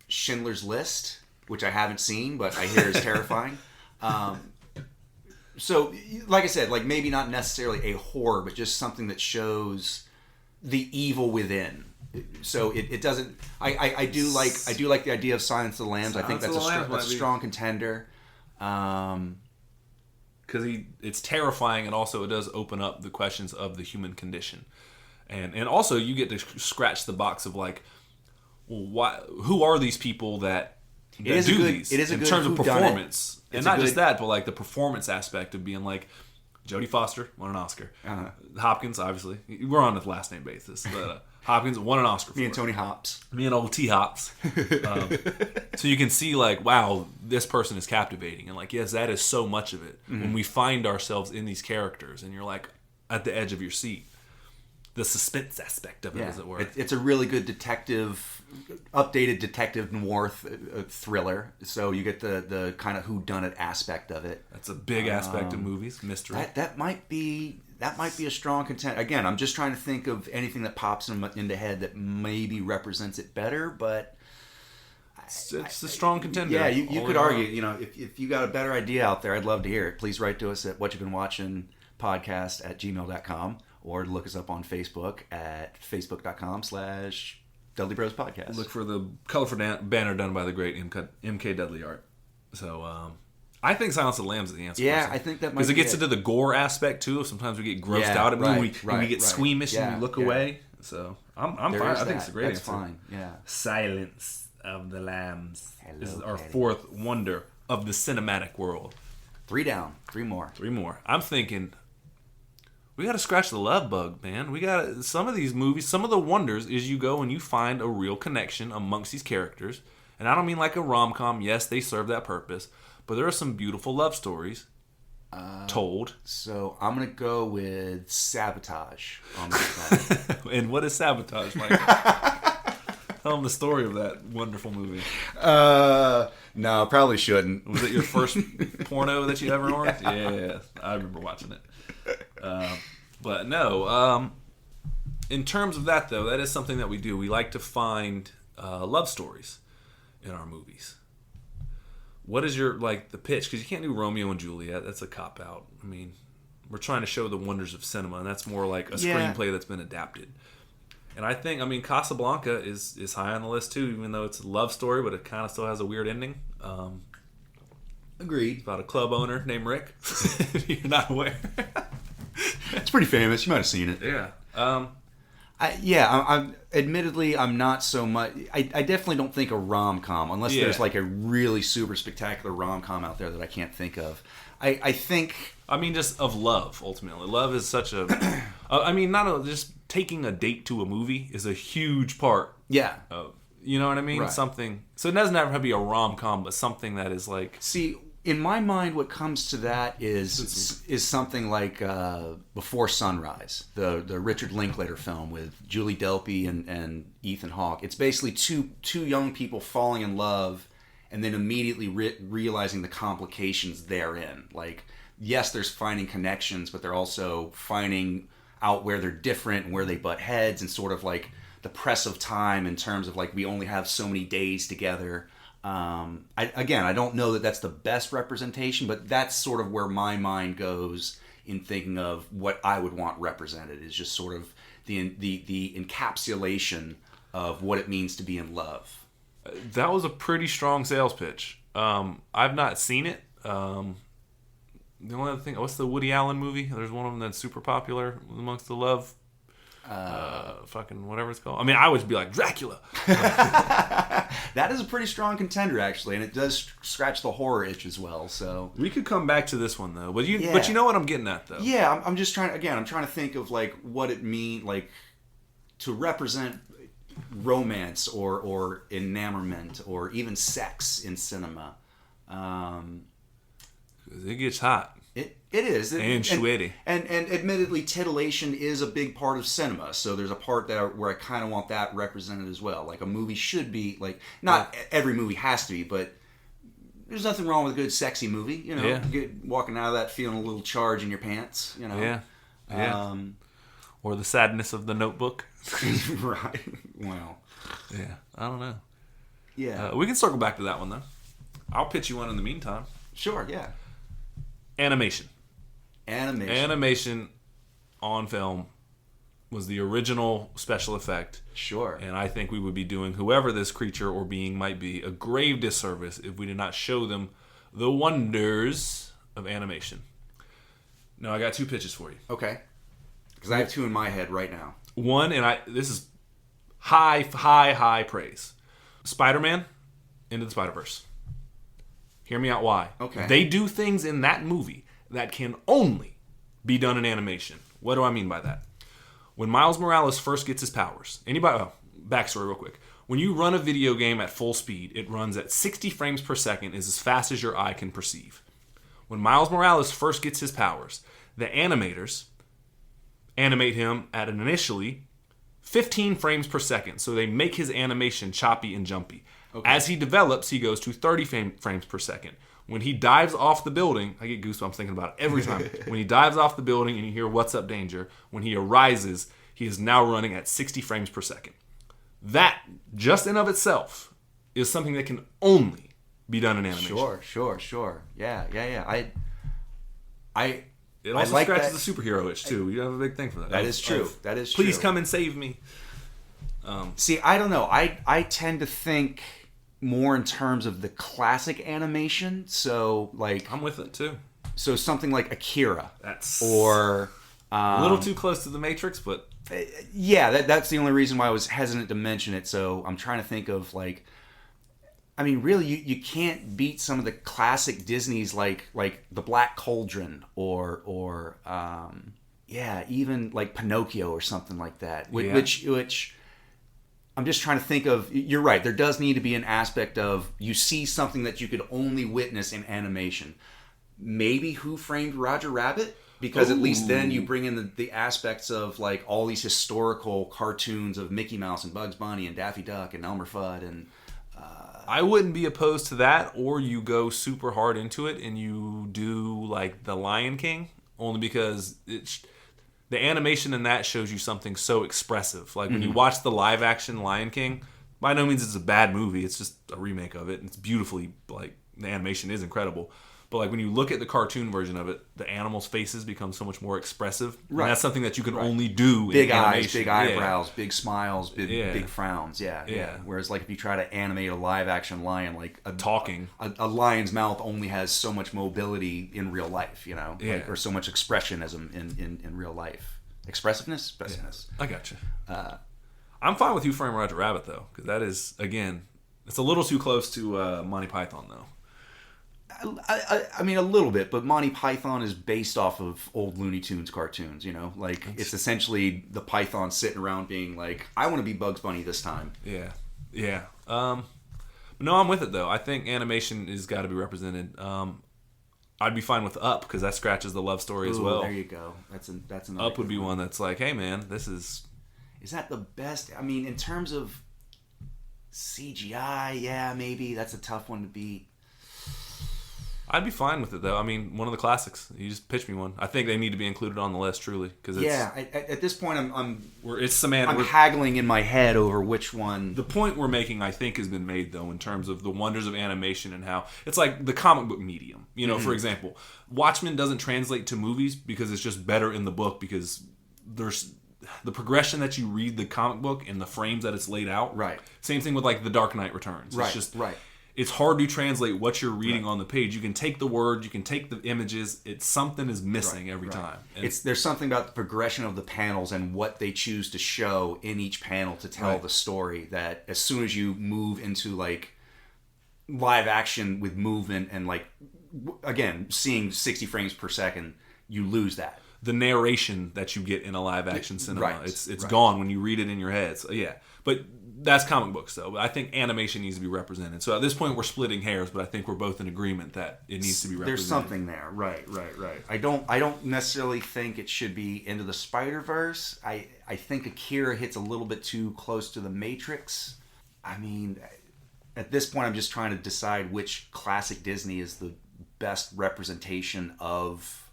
Schindler's List, which I haven't seen, but I hear is terrifying. So, like I said, like maybe not necessarily a horror, but just something that shows the evil within. So it doesn't. I do like the idea of Silence of the Lambs. I think that's a strong contender. Because it's terrifying, and also it does open up the questions of the human condition, and also you get to scratch the box of like, well, who are these people that do these? It is a good in terms of performance, and not just that, but like the performance aspect of being like. Jodie Foster won an Oscar. Uh-huh. Hopkins, obviously, we're on a last name basis, but Hopkins won an Oscar. Me and Tony Hops. Me and old T Hops. So you can see, like, wow, this person is captivating, and like, yes, that is so much of it. Mm-hmm. When we find ourselves in these characters, and you're like at the edge of your seat, the suspense aspect of it, as it were. It's a really good updated detective noir thriller. So you get the kind of whodunit aspect of it. That's a big aspect of movies, mystery. That might be a strong contender. Again, I'm just trying to think of anything that pops into head that maybe represents it better, but it's a strong contender. Yeah, you could argue. You know, if you got a better idea out there, I'd love to hear it. Please write to us at whatyoubeenwatchingpodcast@gmail.com or look us up on Facebook at facebook.com/Dudley Bros Podcast. Look for the colorful banner done by the great M.K. Dudley Art. So, I think Silence of the Lambs is the answer. Yeah, I think that might be because it gets into the gore aspect too. Sometimes we get grossed out. We get squeamish and we look away. So I'm fine. I think it's a great answer. That's fine. Yeah. Silence of the Lambs. Hello, this is our Teddy. fourth wonder of the cinematic world. 3 down. 3 more. 3 more. I'm thinking we got to scratch the love bug, man. We got some of these movies. Some of the wonders is you go and you find a real connection amongst these characters. And I don't mean like a rom-com. Yes, they serve that purpose. But there are some beautiful love stories told. So I'm going to go with Sabotage on this one. And what is Sabotage, Mike? Tell them the story of that wonderful movie. No, probably shouldn't. Was it your first porno that you ever owned? Yeah, I remember watching it. But no, in terms of that, though, that is something that we do. We like to find love stories in our movies. What is your, the pitch? Because you can't do Romeo and Juliet. That's a cop-out. I mean, we're trying to show the wonders of cinema, and that's more like a screenplay that's been adapted. And I think, Casablanca is high on the list, too, even though it's a love story, but it kind of still has a weird ending. Agreed. It's about a club owner named Rick. You're not aware. It's pretty famous. You might have seen it. Yeah. Admittedly, I'm not so much. I definitely don't think a rom-com, unless there's like a really super spectacular rom-com out there that I can't think of. I think. Just of love, ultimately. Love is such a. Just taking a date to a movie is a huge part. Yeah. You know what I mean? Right. Something. So it doesn't have to be a rom-com, but something that is like. See, in my mind, what comes to that is something like Before Sunrise, the Richard Linklater film with Julie Delpy and Ethan Hawke. It's basically two young people falling in love and then immediately realizing the complications therein. Like, yes, there's finding connections, but they're also finding out where they're different and where they butt heads, and sort of like the press of time in terms of like we only have so many days together. I don't know that that's the best representation, but that's sort of where my mind goes in thinking of what I would want represented, is just sort of the encapsulation of what it means to be in love. That was a pretty strong sales pitch. I've not seen it. The only other thing, what's the Woody Allen movie? There's one of them that's super popular amongst the love. Fucking whatever it's called. I would be like Dracula. That is a pretty strong contender, actually, and it does scratch the horror itch as well. So we could come back to this one though. But you know what I'm getting at though. Yeah, I'm just trying. Again, I'm trying to think of like what it means, like to represent romance or enamorment or even sex in cinema. It gets hot. It is. And sweaty. And admittedly, titillation is a big part of cinema. So there's a part where I kind of want that represented as well. Like a movie should be, like, not every movie has to be, but there's nothing wrong with a good sexy movie. You know, walking out of that feeling a little charge in your pants, you know. Yeah. Or the sadness of The Notebook. Right. Wow. Yeah. I don't know. Yeah. We can circle back to that one, though. I'll pitch you one in the meantime. Sure, yeah. Animation on film was the original special effect. Sure. And I think we would be doing whoever this creature or being might be a grave disservice if we did not show them the wonders of animation. Now, I got 2 pitches for you. Okay. Because I have 2 in my head right now. One, and this is high praise. Spider-Man, Into the Spider-Verse. Hear me out why. Okay. They do things in that movie that can only be done in animation. What do I mean by that? When Miles Morales first gets his powers, backstory real quick. When you run a video game at full speed, it runs at 60 frames per second, is as fast as your eye can perceive. When Miles Morales first gets his powers, the animators animate him at an initially 15 frames per second, so they make his animation choppy and jumpy. Okay. As he develops, he goes to 30 frames per second. When he dives off the building, I get goosebumps thinking about it every time. When he dives off the building and you hear "What's up, danger?" when he arises, he is now running at 60 frames per second. That, just in of itself, is something that can only be done in animation. Sure. Yeah. It also like scratches the superhero itch, too. You have a big thing for that. That is true. That is true. Please come and save me. See, I don't know. I tend to think more in terms of the classic animation. So, like... I'm with it, too. So something like Akira. Or A little too close to the Matrix, but yeah, that's the only reason why I was hesitant to mention it. So I'm trying to think of like, I mean, really, you can't beat some of the classic Disneys like The Black Cauldron or even like Pinocchio or something like that. Which I'm just trying to think of. You're right. There does need to be an aspect of you see something that you could only witness in animation. Maybe Who Framed Roger Rabbit? Because at least then you bring in the aspects of like all these historical cartoons of Mickey Mouse and Bugs Bunny and Daffy Duck and Elmer Fudd and. I wouldn't be opposed to that, or you go super hard into it and you do like The Lion King, only because the animation in that shows you something so expressive. Like when you watch the live action Lion King, by no means it's a bad movie. It's just a remake of it. And it's beautifully, like, the animation is incredible. But like when you look at the cartoon version of it, the animals' faces become so much more expressive. Right. And that's something that you can only do big in animation. Eyes, big eyebrows, big smiles, big frowns. Yeah. Whereas like if you try to animate a live action lion, like a lion's mouth only has so much mobility in real life, like, or so much expressionism in real life. Expressiveness. I gotcha. I'm fine with Who Framed Roger Rabbit though, because that is, again, it's a little too close to Monty Python though. I mean, a little bit, but Monty Python is based off of old Looney Tunes cartoons, Like, it's essentially the Python sitting around being like, I want to be Bugs Bunny this time. Yeah. No, I'm with it, though. I think animation has got to be represented. I'd be fine with Up, because that scratches the love story as well. There you go. That's another Up would be one that's like, hey, man, this is... Is that the best? I mean, in terms of CGI, yeah, maybe. That's a tough one to beat. I'd be fine with it, though. I mean, one of the classics. You just pitch me one. I think they need to be included on the list, truly. Cause it's, at this point, I'm haggling in my head over which one. The point we're making, I think, has been made, though, in terms of the wonders of animation and how it's like the comic book medium. For example, Watchmen doesn't translate to movies because it's just better in the book, because there's the progression that you read the comic book and the frames that it's laid out. Right. Same thing with like The Dark Knight Returns. Right. It's just right. It's hard to translate what you're reading on the page. You can take the word, you can take the images. Something is missing every time. And there's something about the progression of the panels and what they choose to show in each panel to tell the story, that as soon as you move into like live action with movement and like, again, seeing 60 frames per second, you lose that. The narration that you get in a live action cinema, it's gone when you read it in your head. So, yeah. But that's comic books, though. I think animation needs to be represented. So at this point, we're splitting hairs, but I think we're both in agreement that it needs to be represented. There's something there, right. I don't necessarily think it should be Into the Spider-Verse. I think Akira hits a little bit too close to the Matrix. I mean, at this point, I'm just trying to decide which classic Disney is the best representation of.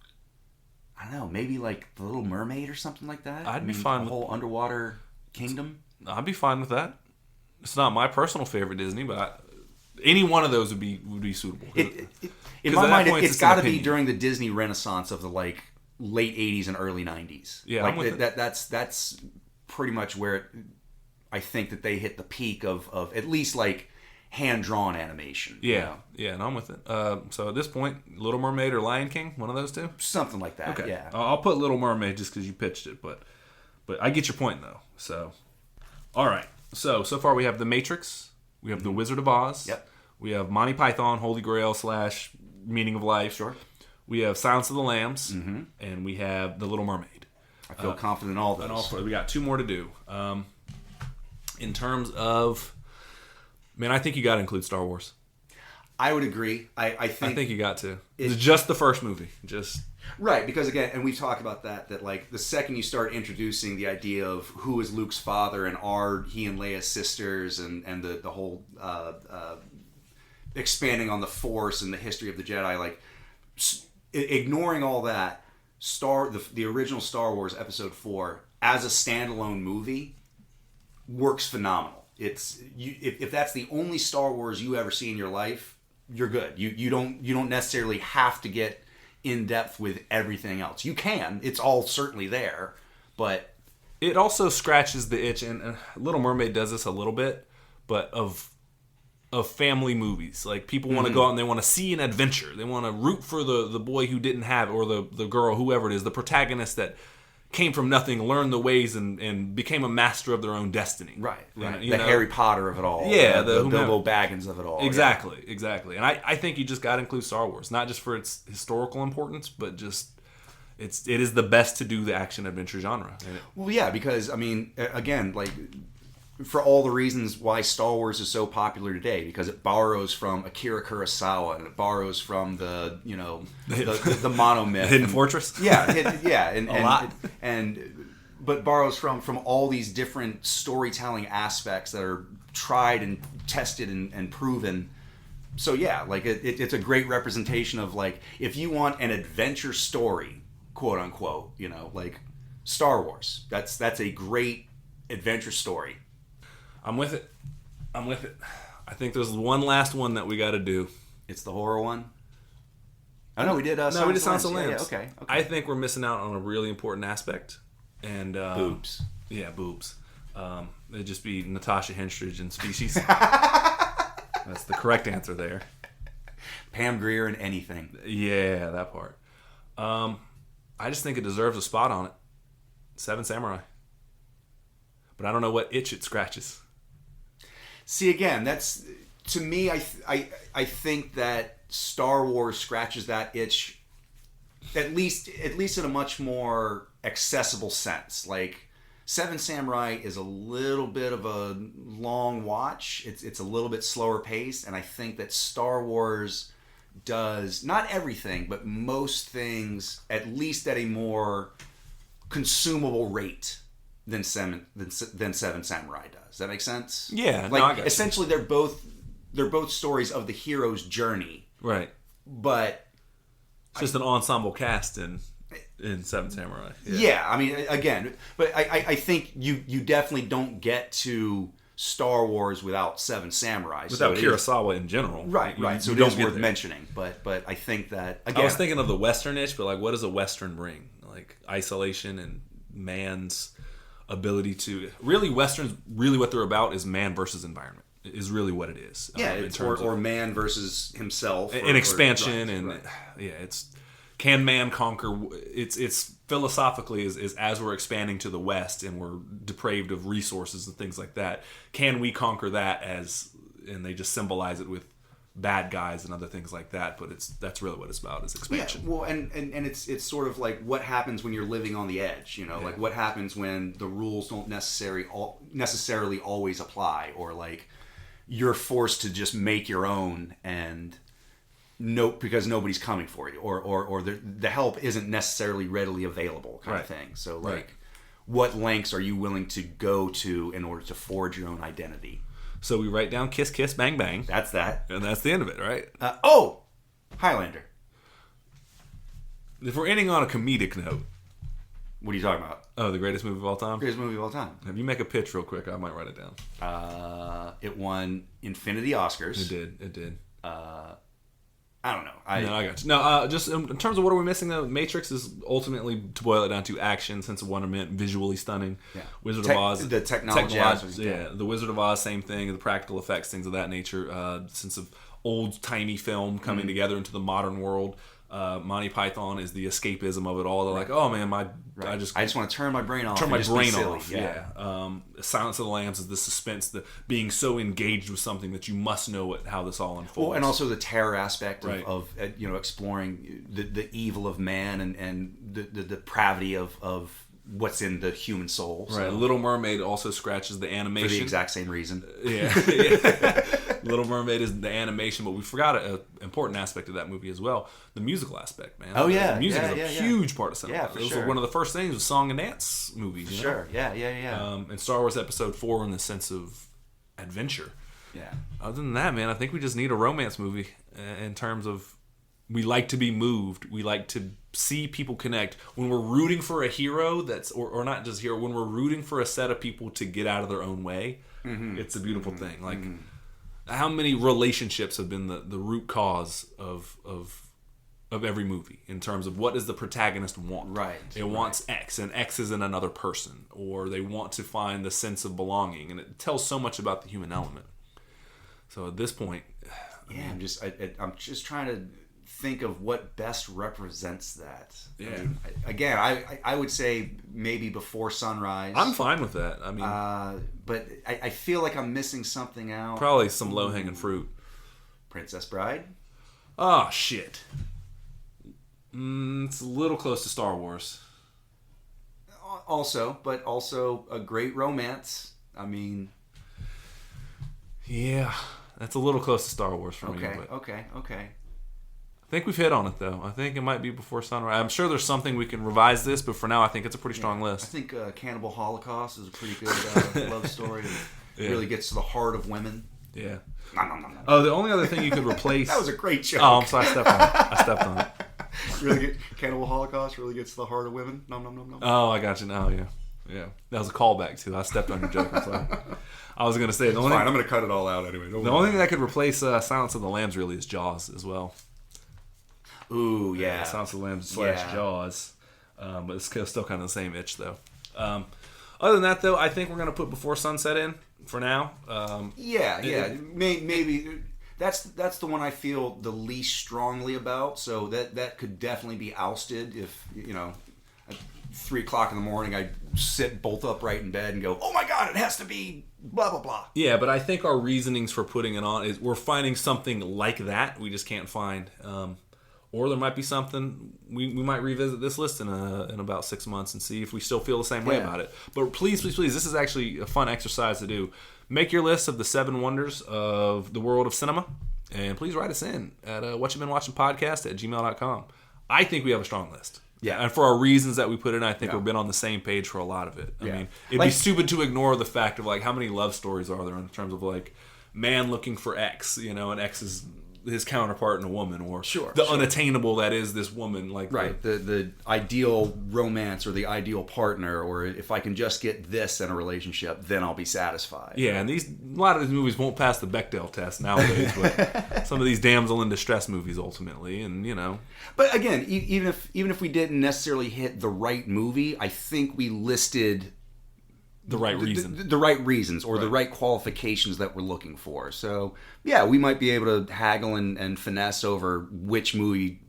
I don't know, maybe like The Little Mermaid or something like that. I'd be fine with the whole underwater kingdom. I'd be fine with that. It's not my personal favorite Disney, but any one of those would be suitable. In my mind, it's got to be during the Disney Renaissance of the like late '80s and early '90s. Yeah, like I'm with it. That's pretty much where I think that they hit the peak of at least like hand-drawn animation. Yeah, and I'm with it. So at this point, Little Mermaid or Lion King, one of those two? Something like that, okay. Yeah. I'll put Little Mermaid just because you pitched it, but I get your point, though. So, all right. So far we have The Matrix, we have The Wizard of Oz, we have Monty Python, Holy Grail / Meaning of Life. Sure. We have Silence of the Lambs, and we have The Little Mermaid. I feel confident in all those. We got 2 more to do. In terms of... Man, I think you got to include Star Wars. I would agree. I think you got to. It's just the first movie. Right, because again, and we've talked about that like the second you start introducing the idea of who is Luke's father and are he and Leia's sisters and the whole expanding on the Force and the history of the Jedi, like ignoring all that, the original Star Wars Episode 4 as a standalone movie works phenomenal. If that's the only Star Wars you ever see in your life, you're good. You don't necessarily have to get in depth with everything else. You can. It's all certainly there, but it also scratches the itch. And Little Mermaid does this a little bit, but of family movies, like people want to go out and they want to see an adventure. They want to root for the boy who didn't have it, or the girl, whoever it is, the protagonist that came from nothing, learned the ways, and became a master of their own destiny. Right. You know? Harry Potter of it all. Yeah, the Bilbo Baggins of it all. Exactly. And I think you just got to include Star Wars, not just for its historical importance, but just it is the best to do the action adventure genre. Well, yeah, because I mean, again, like, for all the reasons why Star Wars is so popular today, because it borrows from Akira Kurosawa and it borrows from the monomyth, Hidden Fortress. But borrows from all these different storytelling aspects that are tried and tested and proven. So yeah, like it's a great representation of, like, if you want an adventure story, quote unquote, like Star Wars. That's a great adventure story. I'm with it. I think there's one last one that we got to do. It's the horror one. Oh no, we did. We did Silence of the Lambs. Okay. I think we're missing out on a really important aspect. And boobs. Yeah, boobs. It'd just be Natasha Henstridge and Species. That's the correct answer there. Pam Grier and anything. Yeah, that part. I just think it deserves a spot on it. Seven Samurai. But I don't know what itch it scratches. See, again, that's, to me, I think that Star Wars scratches that itch at least in a much more accessible sense. Like, Seven Samurai is a little bit of a long watch. It's a little bit slower paced, and I think that Star Wars does not everything, but most things at least at a more consumable rate than Seven Samurai does. Does that make sense? Yeah, like, no, I got essentially you. they're both stories of the hero's journey, right? But it's just an ensemble cast in Seven Samurai. Yeah, I mean, again, but I think you definitely don't get to Star Wars without Seven Samurai. Without Kurosawa in general. Right. So it is worth mentioning. But I think that, again, I was thinking of the Western itch, but like, what does a Western bring? Like, isolation and man's ability to... Really, Westerns, really what they're about is man versus environment. Is really what it is. Yeah, or man versus himself. An expansion, right. It's... Can man conquer? It's philosophically is as we're expanding to the West and we're depraved of resources and things like that. Can we conquer that and they just symbolize it with bad guys and other things like that. But that's really what it's about, is expansion. Yeah, well, and it's sort of like what happens when you're living on the edge. Like what happens when the rules don't necessarily always apply, or like you're forced to just make your own and. Because nobody's coming for you, or the help isn't necessarily readily available, kind of thing. So, like, what lengths are you willing to go to in order to forge your own identity? So we write down kiss, kiss, bang, bang. That's that. And that's the end of it, right? Highlander. If we're ending on a comedic note. What are you talking about? Oh, the greatest movie of all time? Greatest movie of all time. If you make a pitch real quick, I might write it down. It won Infinity Oscars. It did. I don't know. I got you. No, just in terms of what are we missing, though, Matrix is ultimately, to boil it down to, action, sense of wonderment, visually stunning. Yeah. Wizard of Oz. The technology. The Wizard of Oz, same thing. The practical effects, things of that nature. Sense of old-timey film coming together into the modern world. Monty Python is the escapism of it all. They're like, oh man, I just want to turn my brain off. Yeah. Silence of the Lambs is the suspense, the being so engaged with something that you must know how this all unfolds. Well, and also the terror aspect of exploring the evil of man and the depravity of what's in the human soul. So. Right. Little Mermaid also scratches the animation for the exact same reason. Yeah. Little Mermaid is the animation, but we forgot an important aspect of that movie as well: the musical aspect, man. Oh yeah, the music is a huge part of cinema. Yeah, for it was sure. one of the first things was song and dance movies. For sure. Yeah. And Star Wars Episode 4 in the sense of adventure. Yeah. Other than that, man, I think we just need a romance movie in terms of. We like to be moved. We like to see people connect. When we're rooting for a hero or not just hero, when we're rooting for a set of people to get out of their own way, it's a beautiful thing. Like, how many relationships have been the root cause of every movie in terms of what does the protagonist want? Right. It wants X, and X isn't another person. Or they want to find the sense of belonging. And it tells so much about the human element. So at this point... Yeah, I'm just trying to think of what best represents that. Yeah. I would say maybe Before Sunrise. I'm fine with that. I mean, but I feel like I'm missing something out. Probably some low-hanging fruit. Princess Bride. Oh shit. It's a little close to Star Wars. Also a great romance. I mean, yeah, that's a little close to Star Wars for me. Okay. I think we've hit on it though. I think it might be Before Sunrise. I'm sure there's something we can revise this, but for now, I think it's a pretty strong list. I think Cannibal Holocaust is a pretty good love story. It really gets to the heart of women. Yeah. Nom. Oh, the only other thing you could replace. That was a great joke. Oh, I'm sorry, I stepped on it. Cannibal Holocaust really gets to the heart of women. Nom. Oh, I got you now. Yeah. That was a callback too. I stepped on your joke. I'm sorry. I was gonna say I'm gonna cut it all out anyway. The only thing that could replace Silence of the Lambs really is Jaws as well. Ooh, yeah. Silence of the Lambs / Jaws. But it's still kind of the same itch though. Other than that though, I think we're gonna put Before Sunset in for now. Maybe that's the one I feel the least strongly about. So that could definitely be ousted if at 3:00 in the morning I sit bolt upright in bed and go, oh my god, it has to be blah blah blah. Yeah, but I think our reasonings for putting it on is we're finding something like that we just can't find. Or there might be something we might revisit this list in about 6 months and see if we still feel the same way about it. But please, this is actually a fun exercise to do. Make your list of the 7 wonders of the world of cinema, and please write us in at whatyou'beenwatchingpodcast@gmail.com. I think we have a strong list. Yeah. And for our reasons that we put in, I think we've been on the same page for a lot of it. I mean, it'd be stupid to ignore the fact of how many love stories are there in terms of man looking for X, and X is his counterpart in a woman, or unattainable that is this woman, the ideal romance or the ideal partner, or if I can just get this in a relationship, then I'll be satisfied. Yeah, and a lot of these movies won't pass the Bechdel test nowadays, but some of these damsel in distress movies ultimately, and But again, even if we didn't necessarily hit the right movie, I think we listed the right reason. The right reasons or the right qualifications that we're looking for. So, yeah, we might be able to haggle and finesse over which movie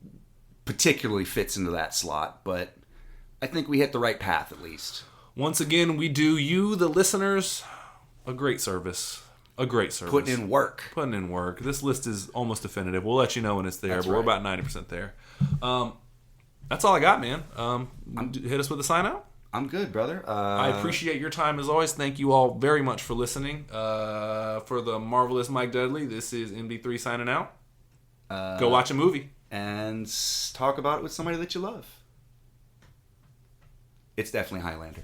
particularly fits into that slot, but I think we hit the right path at least. Once again, we do you, the listeners, a great service. A great service. Putting in work. This list is almost definitive. We'll let you know when it's there, we're about 90% there. That's all I got, man. Hit us with a sign out. I'm good, brother. I appreciate your time as always. Thank you all very much for listening. For the marvelous Mike Dudley, this is MD3 signing out. Go watch a movie. And talk about it with somebody that you love. It's definitely Highlander.